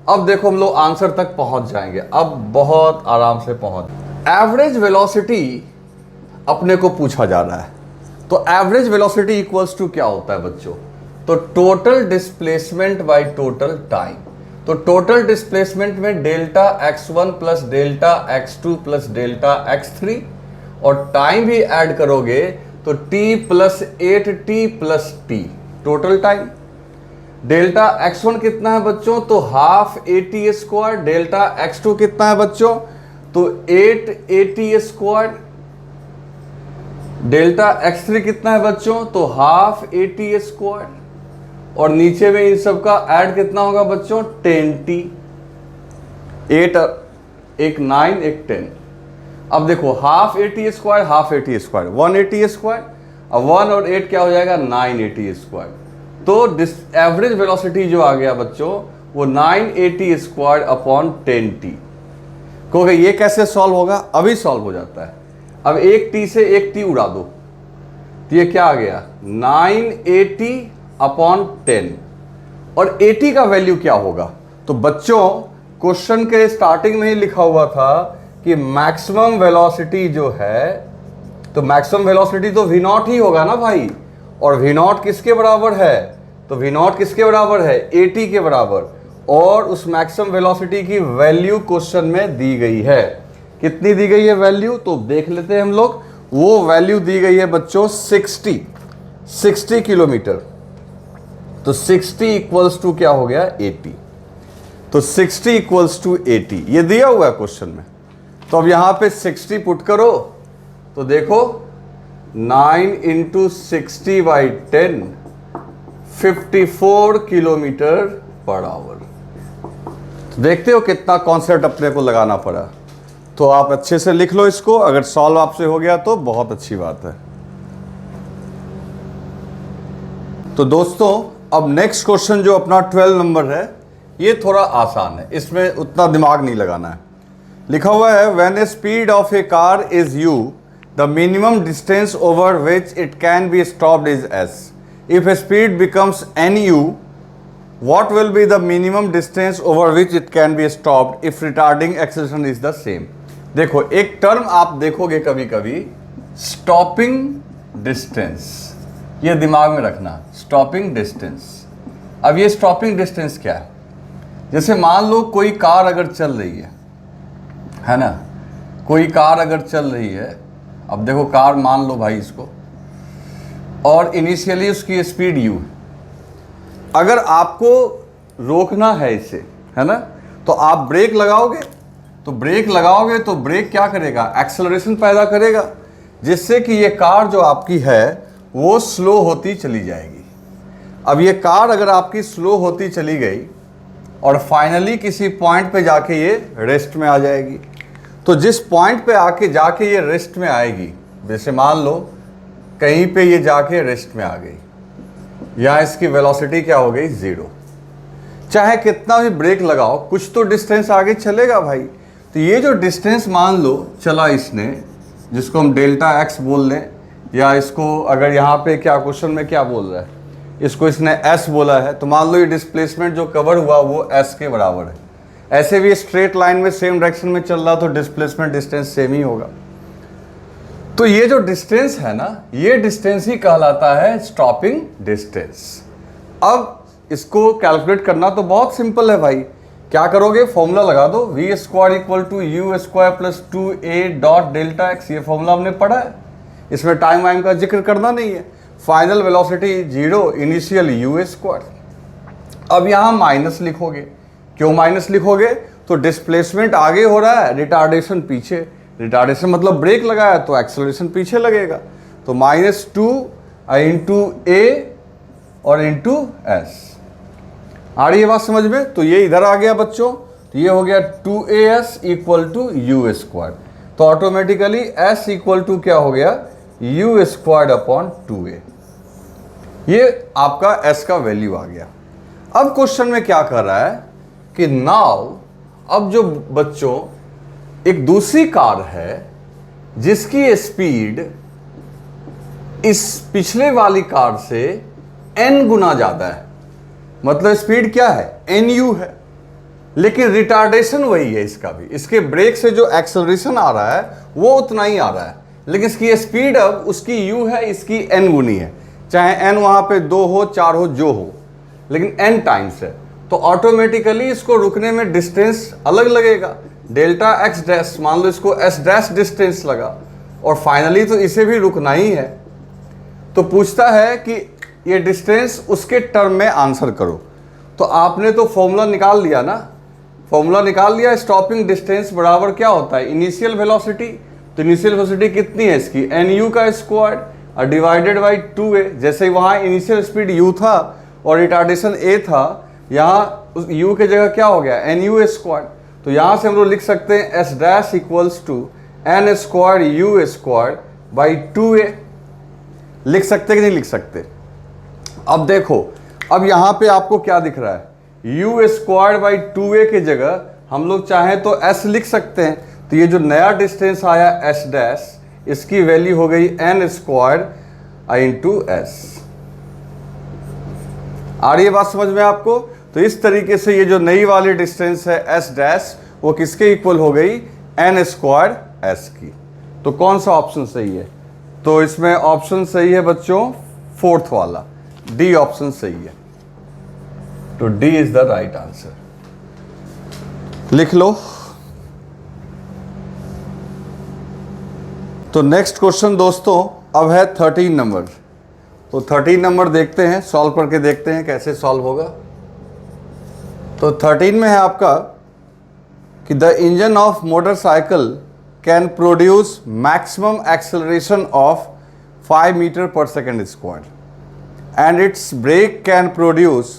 अब देखो हम लोग आंसर तक पहुंच जाएंगे, अब बहुत आराम से पहुंच। एवरेज वेलोसिटी अपने को पूछा जा रहा है, तो एवरेज वेलोसिटी इक्वल्स टू क्या होता है बच्चों, तो total displacement by total time. तो टोटल डिस्प्लेसमेंट में delta x1 plus delta x2 plus delta x3, और टाइम भी ऐड करोगे तो t plus 8t plus t, total time. Delta x1 कितना है बच्चों, तो half a t square, delta x2 कितना है बच्चों, तो 8 ए टी स्क्वायर, डेल्टा x3 कितना है बच्चों, तो हाफ ए टी स्क्वायर, और नीचे में इन सब का ऐड कितना होगा बच्चों, 10t, 8 एक 9 एक 10। अब देखो half a t square half a t square 1 A t square, अब 1 और 8 क्या हो जाएगा, 9 ए टी स्क्वायर। तो एवरेज वेलोसिटी जो आ गया बच्चों वो 9 ए टी स्क्वायर अपॉन 10t। कहोगे ये कैसे सॉल्व होगा, अभी सॉल्व हो जाता है। अब एक टी से एक टी उड़ा दो, तो ये क्या आ गया, 980 अपॉन 10, और 80 का वैल्यू क्या होगा, तो बच्चों क्वेश्चन के स्टार्टिंग में ही लिखा हुआ था कि मैक्सिमम वेलोसिटी जो है, तो मैक्सिमम वेलोसिटी तो वी नॉट ही होगा ना भाई, और वी नॉट किसके बराबर है, तो वी नॉट किसके बराबर है, 80 के बराबर, और उस मैक्सिमम वेलोसिटी की वैल्यू क्वेश्चन में दी गई है। कितनी दी गई है वैल्यू, तो देख लेते हैं हम लोग। वो वैल्यू दी गई है बच्चों 60 किलोमीटर, तो 60 इक्वल्स टू क्या हो गया, 80, तो 60 इक्वल्स टू 80 ये दिया हुआ है क्वेश्चन में। तो अब यहां पे 60 पुट करो, तो देखो 9 into 60 by 10, 54 kilometre per hour. तो देखते हो कितना कॉन्सेप्ट अपने को लगाना पड़ा। तो आप अच्छे से लिख लो इसको, अगर सॉल्व आपसे हो गया तो बहुत अच्छी बात है। तो दोस्तों अब नेक्स्ट क्वेश्चन जो अपना 12 नंबर है, ये थोड़ा आसान है, इसमें उतना दिमाग नहीं लगाना है। लिखा हुआ है when A speed of A car is u, the minimum distance over which it can be stopped is s. If a speed becomes nu, what will be the minimum distance over which it can be stopped if retarding acceleration is the same? देखो एक term आप देखोगे कभी कभी, stopping distance, ये दिमाग में रखना, स्टॉपिंग डिस्टेंस। अब ये स्टॉपिंग डिस्टेंस क्या है, जैसे मान लो कोई कार अगर चल रही है ना, कोई कार अगर चल रही है, अब देखो कार मान लो भाई इसको, और इनिशियली उसकी स्पीड u, अगर आपको रोकना है इसे, है ना, तो आप ब्रेक लगाओगे, तो ब्रेक क्या करेगा, एक्सेलरेशन पैदा करेगा, जिससे कि ये कार जो आपकी है वो स्लो होती चली जाएगी। अब ये कार अगर आपकी स्लो होती चली गई और फाइनली किसी पॉइंट पे जाके ये रेस्ट में आ जाएगी, तो जिस पॉइंट पे आके जाके ये रेस्ट में आएगी, जैसे मान लो कहीं पे ये जाके रेस्ट में आ गई, यहाँ इसकी वेलोसिटी क्या हो गई, 0। चाहे कितना भी ब्रेक लगाओ कुछ तो डिस्टेंस आगे चलेगा भाई। तो ये जो डिस्टेंस मान लो चला इसने, जिसको हम डेल्टा x बोल लें, या इसको अगर यहाँ पे क्या क्वेश्चन में क्या बोल रहा है, इसको इसने s बोला है, तो मान लो ये डिस्प्लेसमेंट जो कवर हुआ वो s के बराबर है। ऐसे भी स्ट्रेट लाइन में सेम डायरेक्शन में चल रहा तो डिस्प्लेसमेंट डिस्टेंस सेम ही होगा। तो ये जो डिस्टेंस है ना, ये डिस्टेंस ही कहलाता है स्टॉपिंग डिस्टेंस। अब इसको कैलकुलेट करना तो बहुत सिंपल है भाई, क्या करोगे, फॉर्मूला लगा दो, v square equal to u square plus 2a dot delta x, ये फॉर्मूला हमने पढ़ा है, इसमें टाइम वाइम का जिक्र करना नहीं है। Final velocity 0, initial you square. अब यहाँ माइनस लिखोगे, क्यों माइनस लिखोगे? तो डिस्प्लेसमेंट आगे हो रहा है, रिटार्डेशन पीछे। रिटार्डेशन मतलब ब्रेक लगाया तो एक्सेलरेशन पीछे लगेगा। तो -2 इंटू ए और इंटू एस। आ रही है बात समझ में? तो ये इधर आ गया बच्चों, तो ये हो गया 2as equal to u square. तो ऑटोमेटिकली s इक्वल टू क्या हो गया? U square upon 2a। ये आपका s का वैल्यू आ गया। अब क्वेश्चन में क्या कर रहा है कि नाउ, अब जो बच्चों एक दूसरी कार है जिसकी स्पीड इस पिछले वाली कार से n गुना ज्यादा है, मतलब स्पीड क्या है? nu है, लेकिन रिटार्डेशन वही है इसका भी। इसके ब्रेक से जो एक्सेलरेशन आ रहा है वो उतना ही आ रहा है, लेकिन इसकी स्पीड अब उसकी u है, इसकी n गुनी है। चाहे n वहां पे 2 हो 4 हो जो हो, लेकिन n टाइम्स है, तो ऑटोमेटिकली इसको रुकने में डिस्टेंस अलग लगेगा। डेल्टा x डैश, मान लो इसको s डैश डिस्टेंस लगा, और फाइनली तो इसे भी रुकना ही है। तो पूछता है कि ये डिस्टेंस उसके टर्म में आंसर करो। तो आपने तो फॉर्मूला निकाल लिया ना, फॉर्मूला निकाल लिया। स्टॉपिंग डिस्टेंस बराबर क्या होता है? Initial velocity. तो इनिशियल वेलोसिटी कितनी है इसकी? nu का स्क्वायर और डिवाइडेड बाई 2a। जैसे वहाँ इनिशियल स्पीड u था और रिटार्डेशन a था, यहाँ उस u के जगह क्या हो गया? nu square. तो यहाँ से हम लोग लिख सकते हैं s dash equals to n square u square by 2a। लिख सकते कि नहीं लिख सकते? अब देखो, अब यहाँ पे आपको क्या दिख रहा है? u स्क्वायर बाई 2a के जगह हम लोग चाहें तो s लिख सकते हैं। तो ये जो नया डिस्टेंस आया s डैश, इसकी वैल्यू हो गई n स्क्वायर इंटू एस। आ रही है बात समझ में आपको? तो इस तरीके से ये जो नई वाली डिस्टेंस है s डैश, वो किसके इक्वल हो गई? n स्क्वायर s की। तो कौन सा ऑप्शन सही है? तो इसमें ऑप्शन सही है बच्चों फोर्थ वाला, डी ऑप्शन सही है। तो D is the right answer. लिख लो। तो नेक्स्ट क्वेश्चन दोस्तों अब है 13 नंबर। तो 13 नंबर देखते हैं, सॉल्व करके देखते हैं कैसे सॉल्व होगा। तो 13 में है आपका कि the engine of motorcycle can produce maximum acceleration of 5 metre per second square and its brake can produce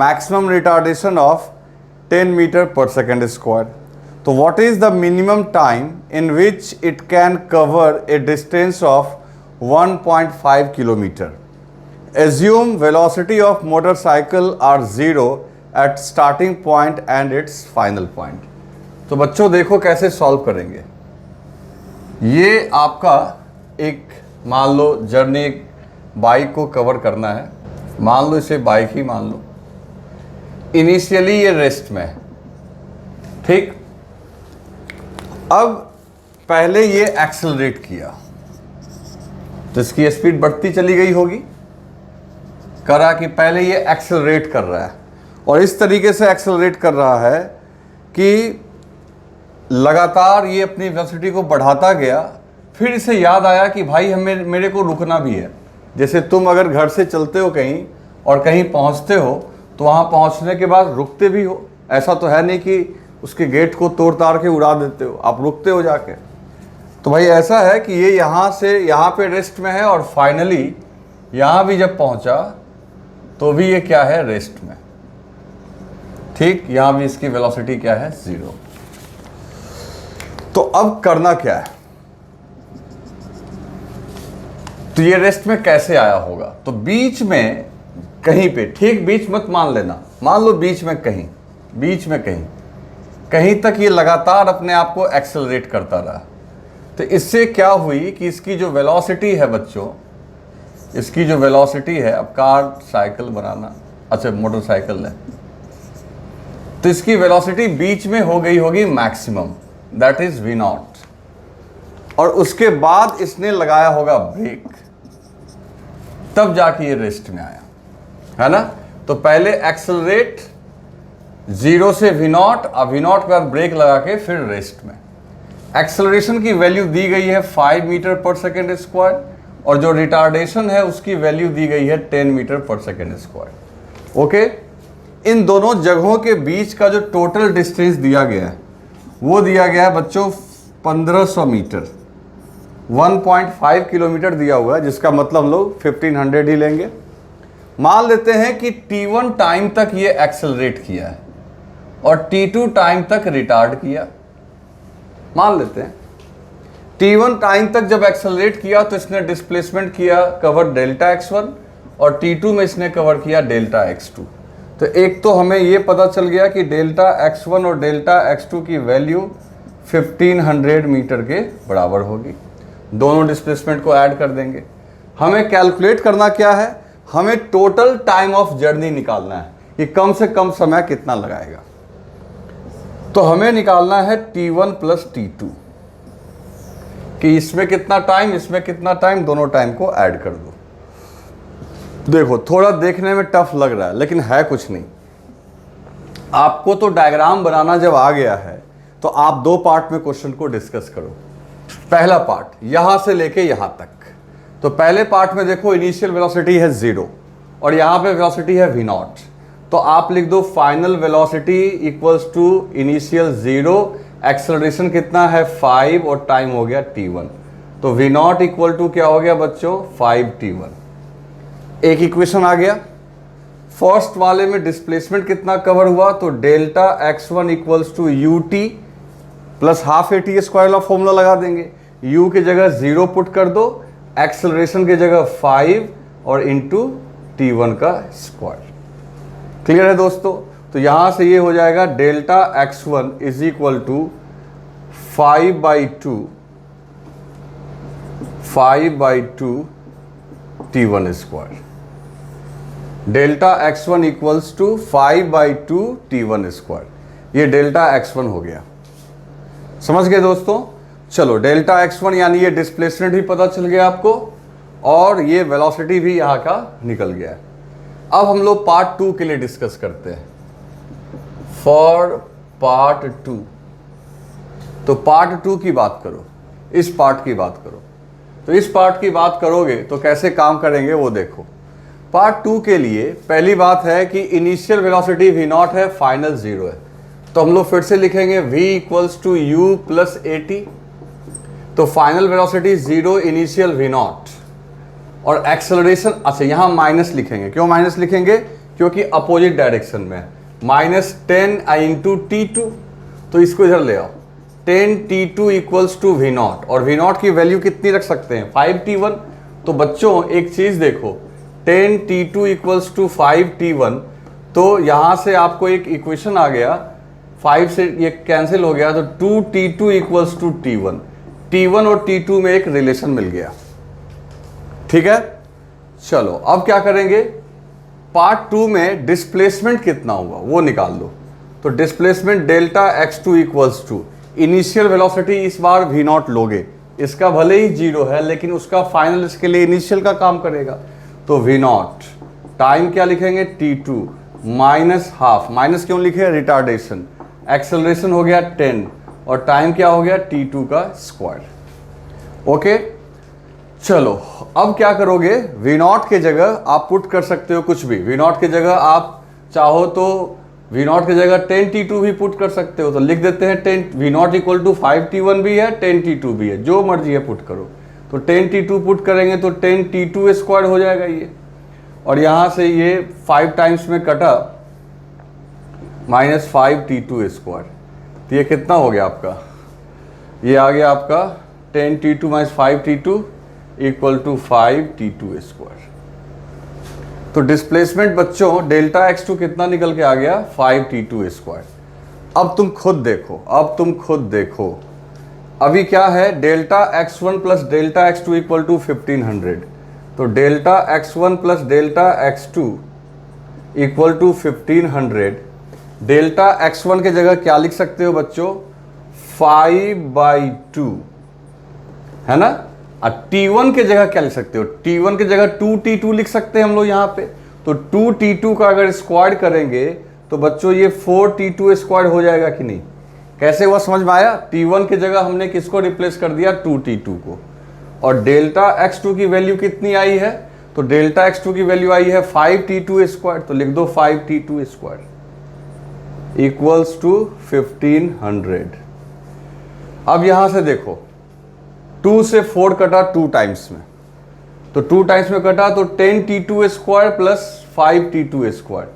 maximum retardation of 10 meter per second square. So what is the minimum time in which it can cover a distance of 1.5 kilometer? Assume velocity of motorcycle are 0 at starting point and its final point. तो बच्चों देखो कैसे solve करेंगे। ये आपका एक, मान लो journey bike को कवर करना है, मान लो इसे बाइक ही मान लो। इनिशियली ये रेस्ट में है, ठीक। अब पहले ये एक्सेलरेट किया तो इसकी स्पीड बढ़ती चली गई होगी। करा कि पहले ये एक्सेलरेट कर रहा है और इस तरीके से एक्सेलरेट कर रहा है कि लगातार ये अपनी वेलोसिटी को बढ़ाता गया। फिर इसे याद आया कि भाई हमें मेरे को रुकना भी है। जैसे तुम अगर घर से चलते हो कहीं और कहीं पहुंचते हो तो वहां पहुंचने के बाद रुकते भी हो। ऐसा तो है नहीं कि उसके गेट को तोड़ ताड़ के उड़ा देते हो, आप रुकते हो जाके। तो भाई ऐसा है कि ये यहाँ से यहाँ पे रेस्ट में है और फाइनली यहाँ भी जब पहुँचा तो भी ये क्या है? रेस्ट में, ठीक। यहाँ भी इसकी वेलोसिटी क्या है? 0। तो अब करना क्या है? तो ये रेस्ट में कैसे आया होगा? तो बीच में कहीं पे, ठीक बीच मत मान लेना, मान लो बीच में कहीं तक ये लगातार अपने आप को एक्सेलरेट करता रहा। तो इससे क्या हुई कि इसकी जो वेलोसिटी है बच्चों, इसकी जो वेलोसिटी है, अब कार साइकिल बनाना, अच्छा मोटरसाइकिल है, तो इसकी वेलोसिटी बीच में हो गई होगी मैक्सिमम, दैट इज v0। और उसके बाद इसने लगाया होगा ब्रेक, तब जाके ये रेस्ट में आया, है ना। तो पहले एक्सेलरेट 0 से v0, अब v0 के बाद ब्रेक लगा के फिर रेस्ट में। एक्सेलरेशन की वैल्यू दी गई है 5 मीटर पर सेकेंड स्क्वायर और जो रिटार्डेशन है उसकी वैल्यू दी गई है 10 metre per second square. Okay, इन दोनों जगहों के बीच का जो टोटल डिस्टेंस दिया गया है वो दिया गया है बच्चों 1500 मीटर, 1.5 किलोमीटर दिया हुआ है, जिसका मतलब हम लोग 1500 ही लेंगे। मान लेते हैं कि t1 टाइम तक ये एक्सेलरेट किया है और t2 टाइम तक रिटार्ड किया। मान लेते हैं t1 टाइम तक जब एक्सेलरेट किया तो इसने डिस्प्लेसमेंट किया कवर डेल्टा x1 और t2 में इसने कवर किया डेल्टा x2। तो एक तो हमें ये पता चल गया कि डेल्टा x1 और डेल्टा x2 की वैल्यू 1500 मीटर के बराबर होगी। दोनों डिस्प्लेसमेंट को ऐड कर देंगे। हमें कैलकुलेट करना क्या है, हमें टोटल टाइम ऑफ जर्नी निकालना है कि कम से कम समय कितना लगाएगा। तो हमें निकालना है t1 प्लस t2 कि इसमें कितना टाइम, इसमें कितना टाइम, दोनों टाइम को ऐड कर दो। देखो थोड़ा देखने में टफ लग रहा है लेकिन है कुछ नहीं। आपको तो डायग्राम बनाना जब आ गया है तो आप दो पार्ट में क्वेश्चन को डिस्कस करो। पहला पार्ट यहां से लेके यहां तक। तो पहले पार्ट में देखो इनिशियल वेलोसिटी है 0 और यहां पे वेलोसिटी है v0। तो आप लिख दो final velocity equals to initial 0, acceleration कितना है 5 और टाइम हो गया t1। तो v0 इक्वल टू क्या हो गया बच्चों 5t1। एक इक्वेशन आ गया। फर्स्ट वाले में डिस्प्लेसमेंट कितना कवर हुआ, तो delta x1 equals to ut plus half a t square वाला फॉर्मूला लगा देंगे। u की जगह 0 पुट कर दो, एक्सेलरेशन की जगह 5 और इंटू t1 का स्क्वायर। क्लियर है दोस्तों। तो यहां से ये हो जाएगा delta x1 is equal to 5/2 t1 square. Delta x1 equals to 5/2 t1 square. ये डेल्टा x1 हो गया। समझ गए दोस्तों। चलो डेल्टा x1 यानी ये डिस्प्लेसमेंट भी पता चल गया आपको और ये वेलोसिटी भी यहाँ का निकल गया है। अब हम लोग पार्ट 2 के लिए डिस्कस करते हैं। फॉर पार्ट 2, तो पार्ट 2 की बात करो, इस पार्ट की बात करो। तो इस पार्ट की बात करोगे तो कैसे काम करेंगे वो देखो। पार्ट 2 के लिए पहली बात है कि इनिशियल वेलोसिटी v0 है, फाइनल 0 है। तो हम लोग फिर से लिखेंगे v equals to u plus at। तो फाइनल वेलोसिटी 0, इनिशियल v0 और एक्सेलरेशन, अच्छा यहां माइनस लिखेंगे। क्यों माइनस लिखेंगे, क्योंकि अपोजिट डायरेक्शन में -10 इंटू t2। तो इसको इधर ले आओ, 10t2 इक्वल्स टू v0 और v0 की वैल्यू कितनी रख सकते हैं 5t1। तो बच्चों एक चीज देखो, 10t2 इक्वल्स टू 5t1। तो यहां से आपको एक इक्वेशन आ गया, 5 से ये कैंसिल हो गया तो 2t2 equals to t1। t1 और t2 में एक रिलेशन मिल गया। ठीक है, चलो अब क्या करेंगे, पार्ट 2 में डिस्प्लेसमेंट कितना हुआ वो निकाल लो। तो displacement delta x2 equals to initial velocity, इस बार v0 लोगे, इसका भले ही 0 है लेकिन उसका फाइनल इसके लिए इनिशियल का काम करेगा। तो v0 टाइम क्या लिखेंगे t2 माइनस हाफ, माइनस क्यों लिखे, रिटार्डेशन। एक्सेलरेशन हो गया 10 और टाइम क्या हो गया t2 का स्क्वायर। ओके, चलो अब क्या करोगे, v0 के जगह आप पुट कर सकते हो कुछ भी। v0 के जगह आप चाहो तो v0 की जगह 10t2 भी पुट कर सकते हो। तो लिख देते हैं 10 v0 इक्वल टू 5t1 भी है, 10t2 भी है, जो मर्जी है पुट करो। तो 10t2 पुट करेंगे तो 10t2 स्क्वायर हो जाएगा ये, और यहां से ये 5 टाइम्स में कटा -5t2 स्क्वायर। तो ये कितना हो गया आपका, ये आ गया आपका 10t2 minus 5t2 equal to 5t2 square. तो डिस्प्लेसमेंट बच्चों डेल्टा x2 कितना निकल के आ गया 5t2 स्क्वायर। अब तुम खुद देखो, अभी क्या है, delta x1 plus delta x2 equal to 1500। तो delta x1 plus delta x2 equal to 1500। Delta x1 के जगह क्या लिख सकते हो बच्चों 5/2 है ना। t1 के जगह क्या लिख सकते हो, t1 के जगह 2t2 लिख सकते हैं हम लोग यहाँ पे। तो 2t2 का अगर स्क्वायर करेंगे तो बच्चों ये 4t2 स्क्वायर हो जाएगा कि नहीं। कैसे हुआ समझ में आया, t1 की जगह हमने किसको रिप्लेस कर दिया 2t2 को। और डेल्टा x2 की वैल्यू कितनी आई है, तो डेल्टा x2 की वैल्यू आई है 5t2 स्क्वायर, तो लिख दो 5t2 स्क्वायर इक्वल्स टू 1500। अब यहां से देखो 2 से 4 कटा 2 टाइम्स में, तो 2 टाइम्स में कटा तो 10t2 square plus 5t2 square,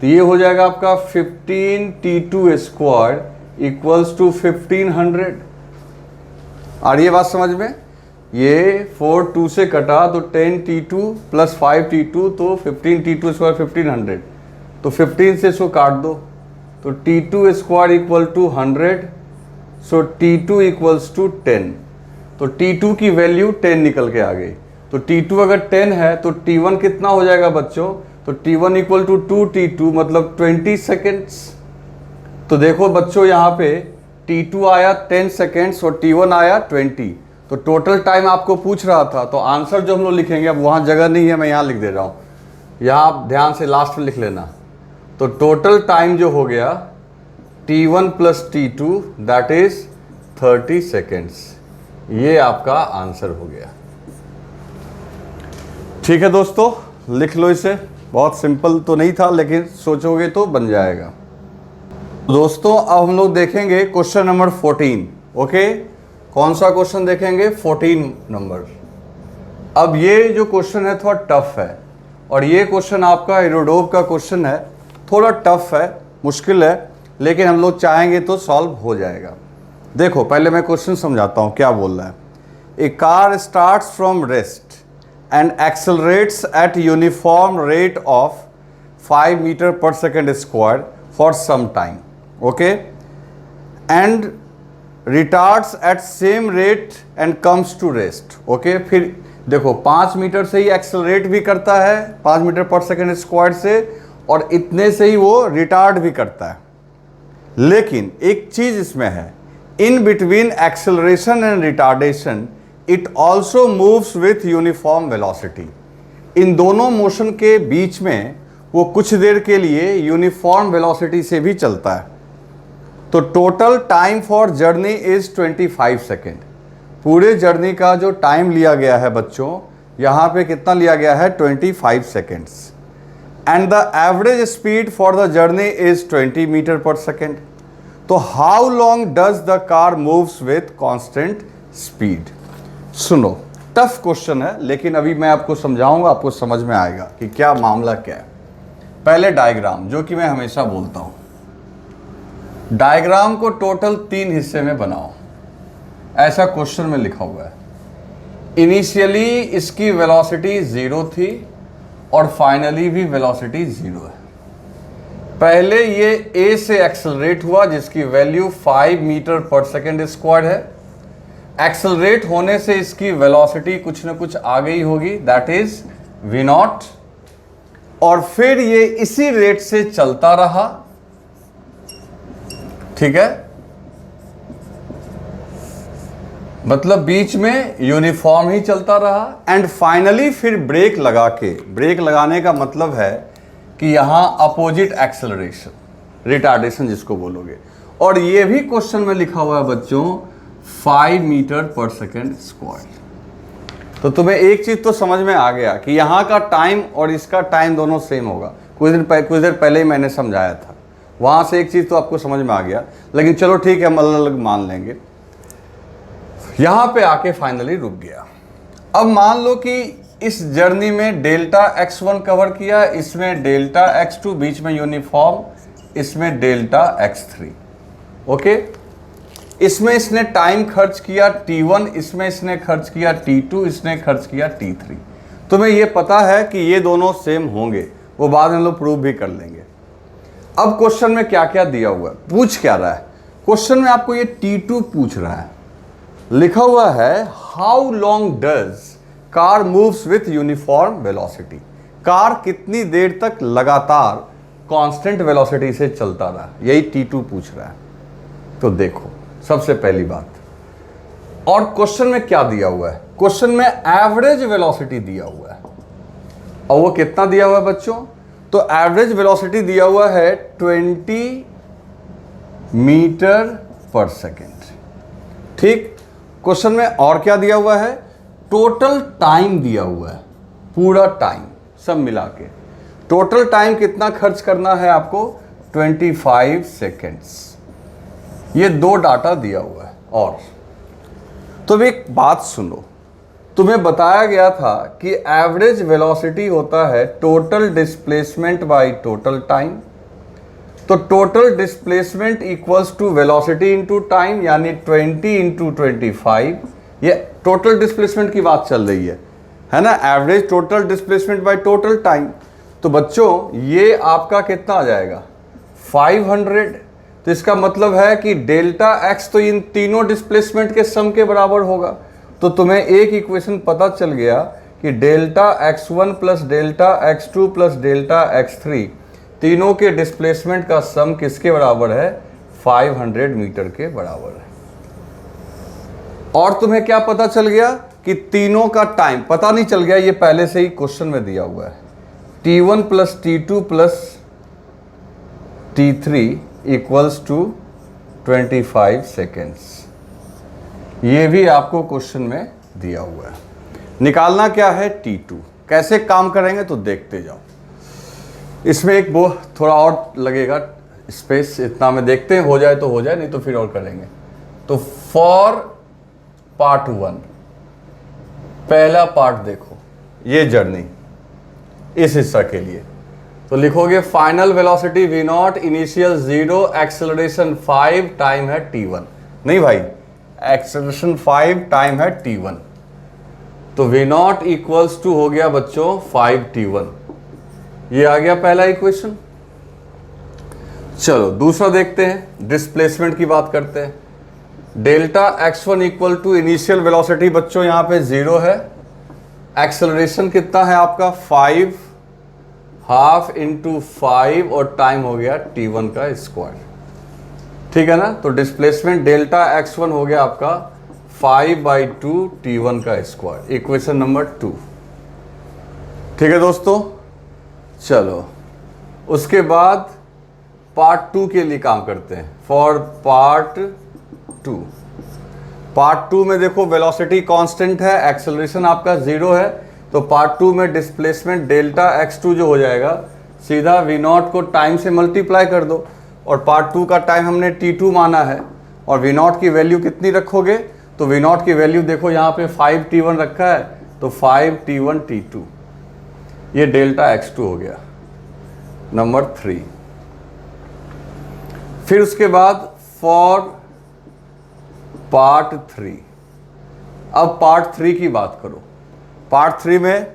तो ये हो जाएगा आपका 15t2 स्क्वायर इक्वल्स टू 1500। आ रही है बात समझ में? ये 4 2 से कटा तो 10t2 प्लस 5t2 तो 15t2 स्क्वायर 1500, तो 15 से इसको काट दो तो t2 square equal to 100, so t2 equals to 10, तो t2 की वैल्यू 10 निकल के आ गई। तो t2 अगर 10 है तो t1 कितना हो जाएगा बच्चों, तो t1 इक्वल टू 2t2 मतलब 20 सेकेंड्स। तो देखो बच्चों यहाँ पे t2 आया 10 सेकेंड्स और t1 आया 20, तो टोटल टाइम आपको पूछ रहा था, तो आंसर जो हम लोग लिखेंगे, अब वहाँ जगह नहीं है मैं यहाँ लिख दे रहा हूँ, यहाँ आप ध्यान से लास्ट में लिख लेना। तो टोटल टाइम जो हो गया t1 plus t2 that is 30 seconds, ये आपका आंसर हो गया। ठीक है दोस्तों, लिख लो इसे, बहुत सिंपल तो नहीं था लेकिन सोचोगे तो बन जाएगा। दोस्तों अब हम लोग देखेंगे क्वेश्चन नंबर 14। ओके, कौन सा क्वेश्चन देखेंगे? 14 नंबर। अब ये जो क्वेश्चन है थोड़ा टफ है, और ये क्वेश्चन आपका हेरोडोव का क्वेश्चन है, थोड़ा टफ है, मुश्किल है, लेकिन हम लोग चाहेंगे तो सॉल्व हो जाएगा। देखो पहले मैं क्वेश्चन समझाता हूँ क्या बोल रहा है। A car starts from rest and accelerates at uniform rate of 5 metre per second square for some time, okay, and retards at same rate and comes to rest, okay. फिर देखो 5 मीटर से ही accelerate भी करता है, 5 metre per second square से, और इतने से ही वो रिटार्ड भी करता है। लेकिन एक चीज इसमें है, in between acceleration and retardation it also moves with uniform velocity. इन दोनों मोशन के बीच में वो कुछ देर के लिए यूनिफॉर्म वेलोसिटी से भी चलता है। तो total time for journey is 25 second. पूरे जर्नी का जो टाइम लिया गया है बच्चों, यहाँ पे कितना लिया गया है? 25 seconds. And the average speed for the journey is 20 metre per second. तो how long does the car moves with constant speed? सुनो, टफ क्वेश्चन है, लेकिन अभी मैं आपको समझाऊंगा, आपको समझ में आएगा कि क्या मामला क्या है। पहले डायग्राम, जो कि मैं हमेशा बोलता हूं, डायग्राम को टोटल 3 हिस्से में बनाओ, ऐसा क्वेश्चन में लिखा हुआ है। इनिशियली इसकी वेलोसिटी 0 थी और फाइनली भी वेलोसिटी 0 है। पहले ये ए से एक्सेलरेट हुआ जिसकी value 5 metre per second square है। एक्सेलरेट होने से इसकी वेलोसिटी कुछ न कुछ आ गई होगी, दैट इज v0, और फिर ये इसी रेट से चलता रहा, ठीक है, मतलब बीच में यूनिफॉर्म ही चलता रहा। एंड फाइनली फिर ब्रेक लगा के, ब्रेक लगाने का मतलब है कि यहां अपोजिट एक्सेलरेशन, रिटार्डेशन जिसको बोलोगे, और ये भी क्वेश्चन में लिखा हुआ है बच्चों 5 मीटर पर सेकेंड स्क्वायर। तो तुम्हें एक चीज तो समझ में आ गया कि यहां का टाइम और इसका टाइम दोनों सेम होगा। कुछ देर पहले ही मैंने समझाया था, वहां से एक चीज तो आपको समझ में आ गया। लेकिन चलो ठीक है, हम अलग अलग मान लेंगे। यहां पे आके फाइनली रुक गया। अब मान लो कि इस जर्नी में डेल्टा x1 कवर किया, इसमें डेल्टा x2, बीच में यूनिफॉर्म, इसमें डेल्टा x3, ओके। इसमें इसने टाइम खर्च किया t1, इसमें इसने खर्च किया t2, इसने खर्च किया t3। तुम्हें यह पता है कि ये दोनों सेम होंगे, वो बाद में हम लोग प्रूव भी कर लेंगे। अब क्वेश्चन में क्या क्या दिया हुआ है, पूछ क्या रहा है? क्वेश्चन में आपको ये t2 पूछ रहा है, लिखा हुआ है how long does car moves with uniform velocity. Car कितनी देर तक लगातार कांस्टेंट वेलोसिटी से चलता रहा, यही t2 पूछ रहा है। तो देखो सबसे पहली बात, और क्वेश्चन में क्या दिया हुआ है? क्वेश्चन में एवरेज वेलोसिटी दिया हुआ है, और वो कितना दिया हुआ है बच्चों? तो एवरेज वेलोसिटी दिया हुआ है 20 मीटर पर सेकेंड, ठीक। क्वेश्चन में और क्या दिया हुआ है? टोटल टाइम दिया हुआ है, पूरा टाइम सब मिला के टोटल टाइम कितना खर्च करना है आपको, 25 सेकेंड्स। ये दो डाटा दिया हुआ है। और तो एक बात सुनो, तुम्हें बताया गया था कि एवरेज वेलोसिटी होता है total displacement by total time. तो total displacement equals to velocity into time, यानी 20 इंटू 25। ये टोटल डिस्प्लेसमेंट की बात चल रही है ना, average total displacement by total time. तो बच्चों ये आपका कितना आ जाएगा, 500। तो इसका मतलब है कि डेल्टा एक्स तो इन तीनों डिस्प्लेसमेंट के सम के बराबर होगा। तो तुम्हें एक इक्वेशन पता चल गया कि delta x1 plus delta x2 plus delta x3 तीनों के डिस्प्लेसमेंट का सम किसके बराबर है, 500 मीटर के बराबर है। और तुम्हें क्या पता चल गया कि तीनों का टाइम पता नहीं चल गया, ये पहले से ही क्वेश्चन में दिया हुआ है, t1 plus t2 plus t3 equals to 25 seconds. ये भी आपको क्वेश्चन में दिया हुआ है। निकालना क्या है, t2। कैसे काम करेंगे तो देखते जाओ। इसमें एक वो थोड़ा और लगेगा स्पेस, इतना में देखते हैं, हो जाए तो हो जाए, नहीं तो फिर और करेंगे। तो फॉर पार्ट 1 पहला पार्ट देखो, ये जर्नी इस हिस्सा के लिए तो लिखोगे final velocity v not, initial 0, acceleration 5, time है t1। नहीं भाई, एक्सेलरेशन 5, टाइम है t1। तो v नॉट इक्वल्स टू हो गया बच्चों 5t1। ये आ गया पहला इक्वेशन। चलो दूसरा देखते हैं, डिस्प्लेसमेंट की बात करते हैं। Delta x1 equal to initial velocity बच्चों यहाँ पे 0 है, एक्सेलरेशन कितना है आपका 5, हाफ इंटू 5 और टाइम हो गया t1 का स्क्वायर। ठीक है ना, तो डिस्प्लेसमेंट डेल्टा x1 हो गया आपका 5/2 t1 का स्क्वायर, इक्वेशन नंबर 2। ठीक है दोस्तों, चलो उसके बाद पार्ट 2 के लिए काम करते हैं। फॉर पार्ट 2 में देखो वेलोसिटी कांस्टेंट है, एक्सेलरेशन आपका 0 है, तो पार्ट 2 में डिस्प्लेसमेंट डेल्टा x2 जो हो जाएगा, सीधा v नॉट को टाइम से मल्टीप्लाई कर दो। और पार्ट 2 का टाइम हमने t2 माना है, और v नॉट की वैल्यू कितनी रखोगे, तो v नॉट की वैल्यू देखो यहाँ पे 5t1 रखा है, तो 5t1 t2, ये डेल्टा x2 हो गया नंबर 3। फिर उसके बाद फॉर पार्ट 3, अब पार्ट 3 की बात करो। पार्ट 3 में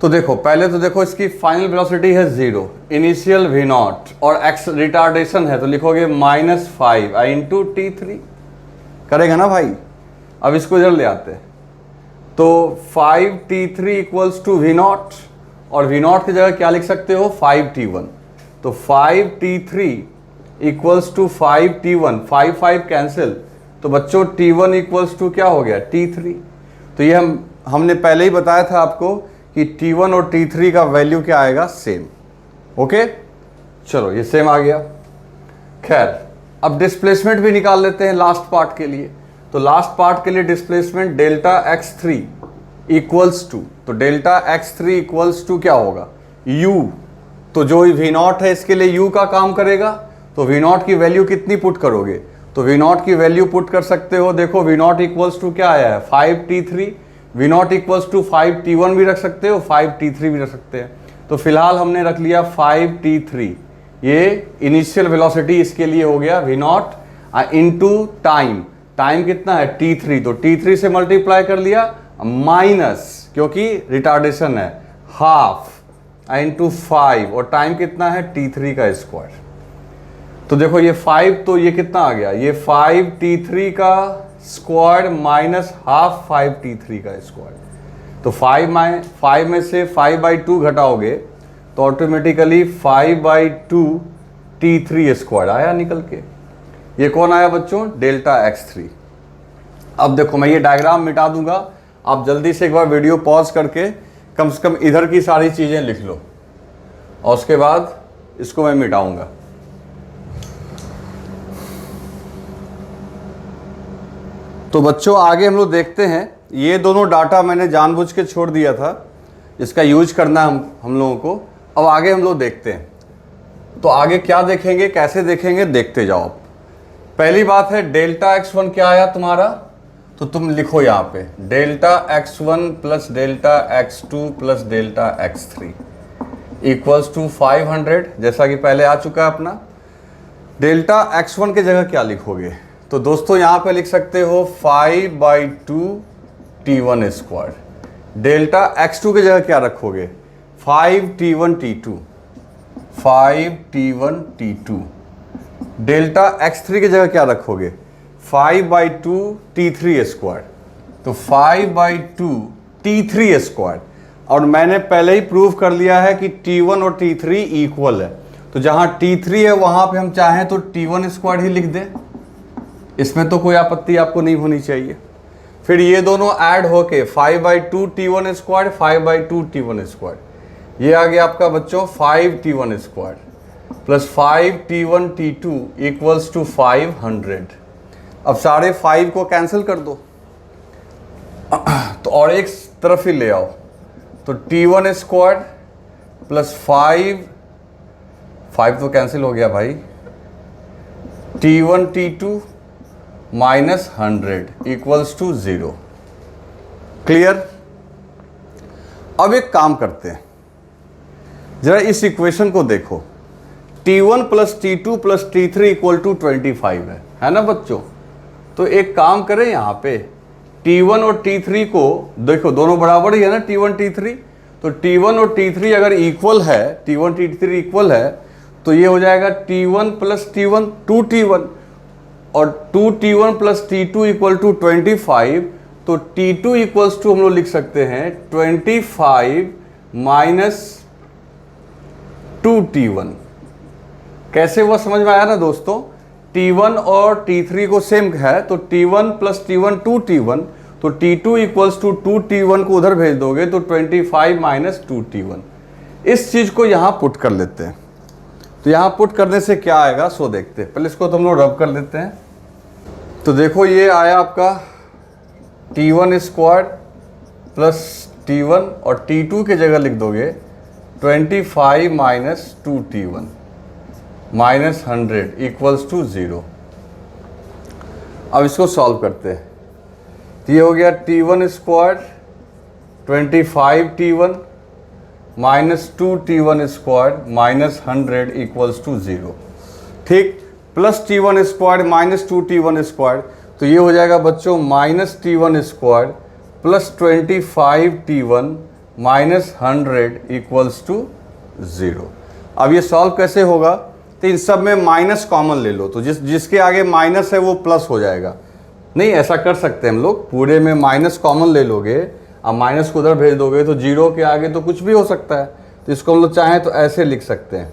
तो देखो, पहले तो देखो इसकी फाइनल वेलोसिटी है 0, इनिशियल v नॉट और एक्स रिटार्डेशन है, तो लिखोगे -5 इंटू t3 करेगा ना भाई। अब इसको इधर ले आते हैं, तो 5t3 equals to v naught, और v नॉट की जगह क्या लिख सकते हो, 5t1। तो 5t3 equals to 5t1, 5 cancel, तो बच्चों t1 इक्वल्स टू क्या हो गया, t3। तो ये हमने पहले ही बताया था आपको कि t1 और t3 का वैल्यू क्या आएगा, सेम। ओके, चलो ये सेम आ गया। खैर अब डिस्प्लेसमेंट भी निकाल लेते हैं लास्ट पार्ट के लिए। तो लास्ट पार्ट के लिए displacement delta x3 equals to, तो डेल्टा x3 इक्वल्स टू क्या होगा, u। तो जो v नॉट है इसके लिए u का काम करेगा, तो v नॉट की वैल्यू कितनी पुट करोगे, तो v नॉट की वैल्यू पुट कर सकते हो। देखो v नॉट इक्वल्स टू क्या आया है, 5t3, v not equals to 5t1 भी रख सकते हो, 5t3 भी रख सकते हैं। तो फिलहाल हमने रख लिया 5t3, ये इनिशियल वेलोसिटी इसके लिए हो गया v not into time. Time कितना है t3, तो t3 से मल्टीप्लाई कर लिया, माइनस क्योंकि रिटार्डेशन है हाफ इंटू 5, और टाइम कितना है t3 का स्क्वायर। तो देखो ये 5, तो ये कितना आ गया, ये 5t3 का स्क्वायर माइनस हाफ 5t3 का स्क्वायर। तो 5 में से 5/2 घटाओगे तो ऑटोमेटिकली 5/2 t3 स्क्वायर आया निकल के। ये कौन आया बच्चों, डेल्टा x3। अब देखो मैं ये डायग्राम मिटा दूंगा, आप जल्दी से एक बार वीडियो पॉज करके कम से कम इधर की सारी चीज़ें लिख लो, और उसके बाद इसको मैं मिटाऊंगा। तो बच्चों आगे हम लोग देखते हैं ये दोनों डाटा मैंने जानबूझ के छोड़ दिया था, इसका यूज करना है हम लोगों को। अब आगे हम लोग देखते हैं, तो आगे क्या देखेंगे, कैसे देखेंगे, देखते जाओ आप। पहली बात है डेल्टा x1 क्या आया तुम्हारा, तो तुम लिखो यहाँ पे delta x1 plus delta x2 plus delta x3 equals to 500, जैसा कि पहले आ चुका है अपना। डेल्टा x1 की जगह क्या लिखोगे, तो दोस्तों यहाँ पे लिख सकते हो 5/2 t1 स्क्वायर। डेल्टा x2 की जगह क्या रखोगे, 5t1 t2, 5t1 t2। Delta x3 की जगह क्या रखोगे, 5/2 t3 स्क्वायर, तो 5/2 t3 स्क्वायर। और मैंने पहले ही प्रूव कर लिया है कि t1 और t3 इक्वल है, तो जहां t3 है वहां पे हम चाहें तो t1 स्क्वायर ही लिख दें, इसमें तो कोई आपत्ति आपको नहीं होनी चाहिए। फिर ये दोनों ऐड होके 5/2 t1 स्क्वायर, 5/2 t1 स्क्वायर, ये आ गया आपका बच्चों 5t1 square plus 5t1 t2 equals to 500। अब सारे 5 को कैंसिल कर दो तो और एक तरफ ही ले आओ, तो t1 स्क्वायर प्लस 5 तो कैंसिल हो गया भाई, t1 t2 minus 100 equals to 0। Clear. अब एक काम करते हैं, जरा इस इक्वेशन को देखो, t1 plus t2 plus t3 equal to 25 है ना बच्चों। तो एक काम करें, यहाँ पे t1 और t3 को देखो, दोनों बराबर ही है ना t1 t3, तो t1 और t3 अगर इक्वल है, t1 t3 इक्वल है, तो ये हो जाएगा t1 प्लस t1 2t1 और 2t1 plus t2 equal to 25। तो t2 इक्वल्स टू हम लोग लिख सकते हैं 25 माइनस 2t1। कैसे हुआ समझ में आया ना दोस्तों। t1 और t3 को सेम है, तो t1 प्लस t1 2t1, तो t2 इक्वल्स टू 2t1 को उधर भेज दोगे तो 25 माइनस 2t1। इस चीज को यहां पुट कर लेते हैं, तो यहां पुट करने से क्या आएगा सो देखते हैं। पहले इसको तो हम लोग रब कर लेते हैं। तो देखो ये आया आपका t1 स्क्वायर प्लस t1 और t2 की जगह लिख दोगे 25 minus 2t1 minus 100 equals to 0। अब इसको सॉल्व करते हैं, तो ये हो गया t1 square 25t1 minus 2t1 square minus 100 equals to 0। ठीक, plus t1 square minus 2t1 square, तो ये हो जाएगा बच्चों minus t1 square plus 25t1 minus 100 equals to 0। अब ये सॉल्व कैसे होगा, तो इन सब में माइनस कॉमन ले लो, तो जिसके आगे माइनस है वो प्लस हो जाएगा। नहीं, ऐसा कर सकते हैं हम लोग, पूरे में माइनस कॉमन ले लोगे, अब माइनस को उधर भेज दोगे तो 0 के आगे तो कुछ भी हो सकता है, तो इसको हम लोग चाहें तो ऐसे लिख सकते हैं।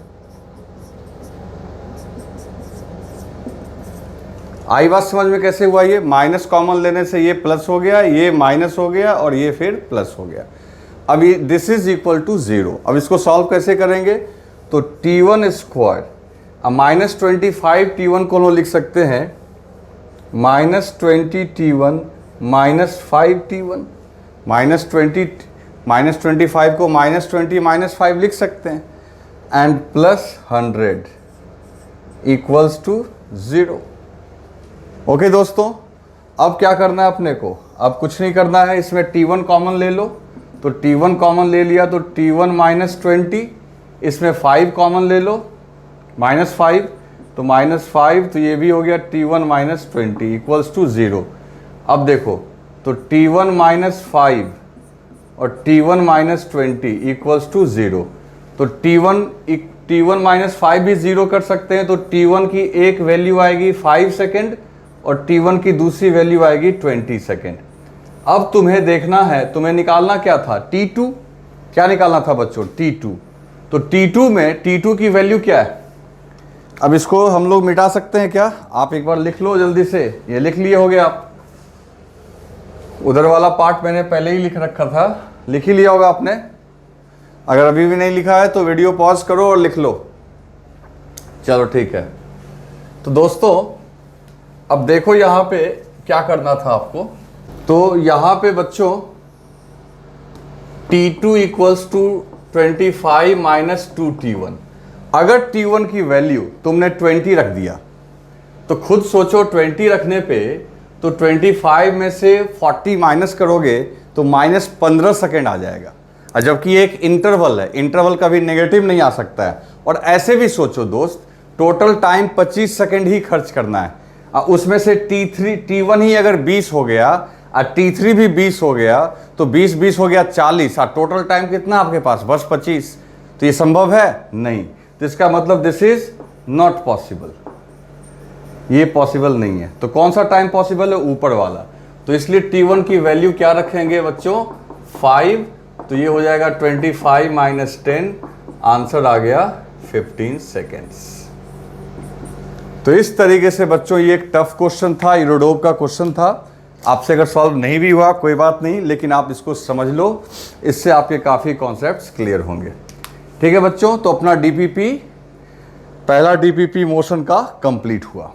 आई बात समझ में कैसे हुआ, ये माइनस कॉमन लेने से ये प्लस हो गया, ये माइनस हो गया और ये फिर प्लस हो गया। अब ये दिस इज इक्वल टू 0। अब इसको सॉल्व कैसे करेंगे, तो t1 स्क्वायर अब माइनस 25t1 को हम लोग लिख सकते हैं minus 20t1 minus 5t1, minus 25 को माइनस 20 माइनस 5 लिख सकते हैं, and plus 100 equals to 0। Okay दोस्तों, अब क्या करना है अपने को, अब कुछ नहीं करना है, इसमें t1 कॉमन ले लो, तो t1 कॉमन ले लिया तो t1 माइनस 20, इसमें 5 कॉमन ले लो माइनस 5, तो माइनस 5, तो ये भी हो गया t1 माइनस 20 इक्वल्स टू 0। अब देखो, तो t1 माइनस 5 और t1 माइनस 20 इक्वल्स टू 0, तो t1 माइनस 5 भी 0 कर सकते हैं, तो t1 की एक वैल्यू आएगी 5 सेकेंड और t1 की दूसरी वैल्यू आएगी 20 सेकेंड। अब तुम्हें देखना है, तुम्हें निकालना क्या था, t2, क्या निकालना था बच्चों, t2। तो t2 में t2 की वैल्यू क्या है, अब इसको हम लोग मिटा सकते हैं क्या, आप एक बार लिख लो जल्दी से, ये लिख लिए होगे आप, उधर वाला पार्ट मैंने पहले ही लिख रखा था, लिख ही लिया होगा आपने। अगर अभी भी नहीं लिखा है तो वीडियो पॉज करो और लिख लो। चलो ठीक है, तो दोस्तों अब देखो यहाँ पे क्या करना था आपको। तो यहाँ पे बच्चों T2 equals to 25 minus 2T1। अगर T1 की वैल्यू तुमने 20 रख दिया तो खुद सोचो 20 रखने पे तो 25 में से 40 माइनस करोगे तो माइनस 15 सेकेंड आ जाएगा। और जबकि एक इंटरवल है, इंटरवल कभी नेगेटिव नहीं आ सकता है। और ऐसे भी सोचो दोस्त, टोटल टाइम 25 सेकेंड ही खर्च करना है, उसमें से T1 ही अगर 20 हो गया और T3 भी 20 हो गया तो 20 हो गया 40, और टोटल टाइम कितना आपके पास? बस 25। तो ये संभव है? नहीं। तो इसका मतलब दिस इज नॉट पॉसिबल, ये पॉसिबल नहीं है। तो कौन सा टाइम पॉसिबल है? ऊपर वाला। तो इसलिए T1 की वैल्यू क्या रखेंगे बच्चों? 5। तो ये हो जाएगा 25 माइनस 10, आंसर आ गया 15 सेकेंड्स। तो इस तरीके से बच्चों ये एक टफ क्वेश्चन था, इरोडोव का क्वेश्चन था। आपसे अगर सॉल्व नहीं भी हुआ कोई बात नहीं, लेकिन आप इसको समझ लो, इससे आपके काफ़ी कॉन्सेप्ट्स क्लियर होंगे। ठीक है बच्चों, तो अपना डीपीपी, पहला डीपीपी मोशन का कंप्लीट हुआ।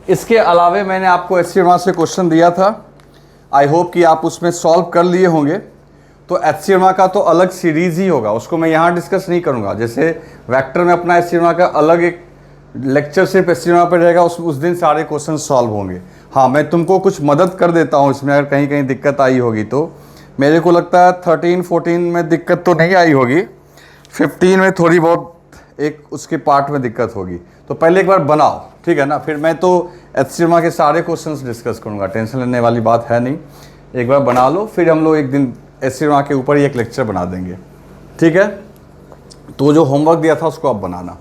इसके अलावे मैंने आपको HCMR से क्वेश्चन दिया था, आई होप कि आप उसमें सॉल्व कर लिए होंगे। तो HCMR का तो अलग सीरीज़ ही होगा, उसको मैं यहाँ डिस्कस नहीं करूँगा। जैसे वेक्टर में अपना HCMR का अलग एक लेक्चर सिर्फ HCMR पर रहेगा, उस दिन सारे क्वेश्चन सॉल्व होंगे। हाँ, मैं तुमको कुछ मदद कर देता हूँ इसमें, अगर कहीं कहीं दिक्कत आई होगी तो। मेरे को लगता है 13-14 में दिक्कत तो नहीं आई होगी, 15 में थोड़ी बहुत एक उसके पार्ट में दिक्कत होगी। तो पहले एक बार बनाओ, ठीक है ना, फिर मैं तो HCMR के सारे क्वेश्चंस डिस्कस करूँगा, टेंशन लेने वाली बात है नहीं। एक बार बना लो, फिर हम लोग एक दिन HCMR के ऊपर ही एक लेक्चर बना देंगे, ठीक है। तो जो होमवर्क दिया था उसको अब बनाना।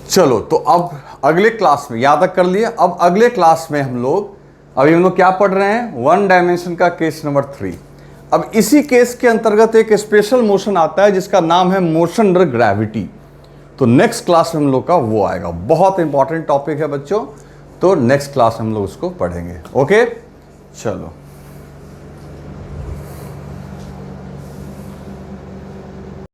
चलो, तो अब अगले क्लास में, याद तक कर लिए, अब अगले क्लास में हम लोग क्या पढ़ रहे हैं? 1 डायमेंशन का केस नंबर 3। अब इसी केस के अंतर्गत एक स्पेशल मोशन आता है जिसका नाम है मोशन अंडर ग्रेविटी। तो नेक्स्ट क्लास में हम लोग का वो आएगा, बहुत इंपॉर्टेंट टॉपिक है बच्चों। तो नेक्स्ट क्लास में हम लोग उसको पढ़ेंगे। ओके, चलो।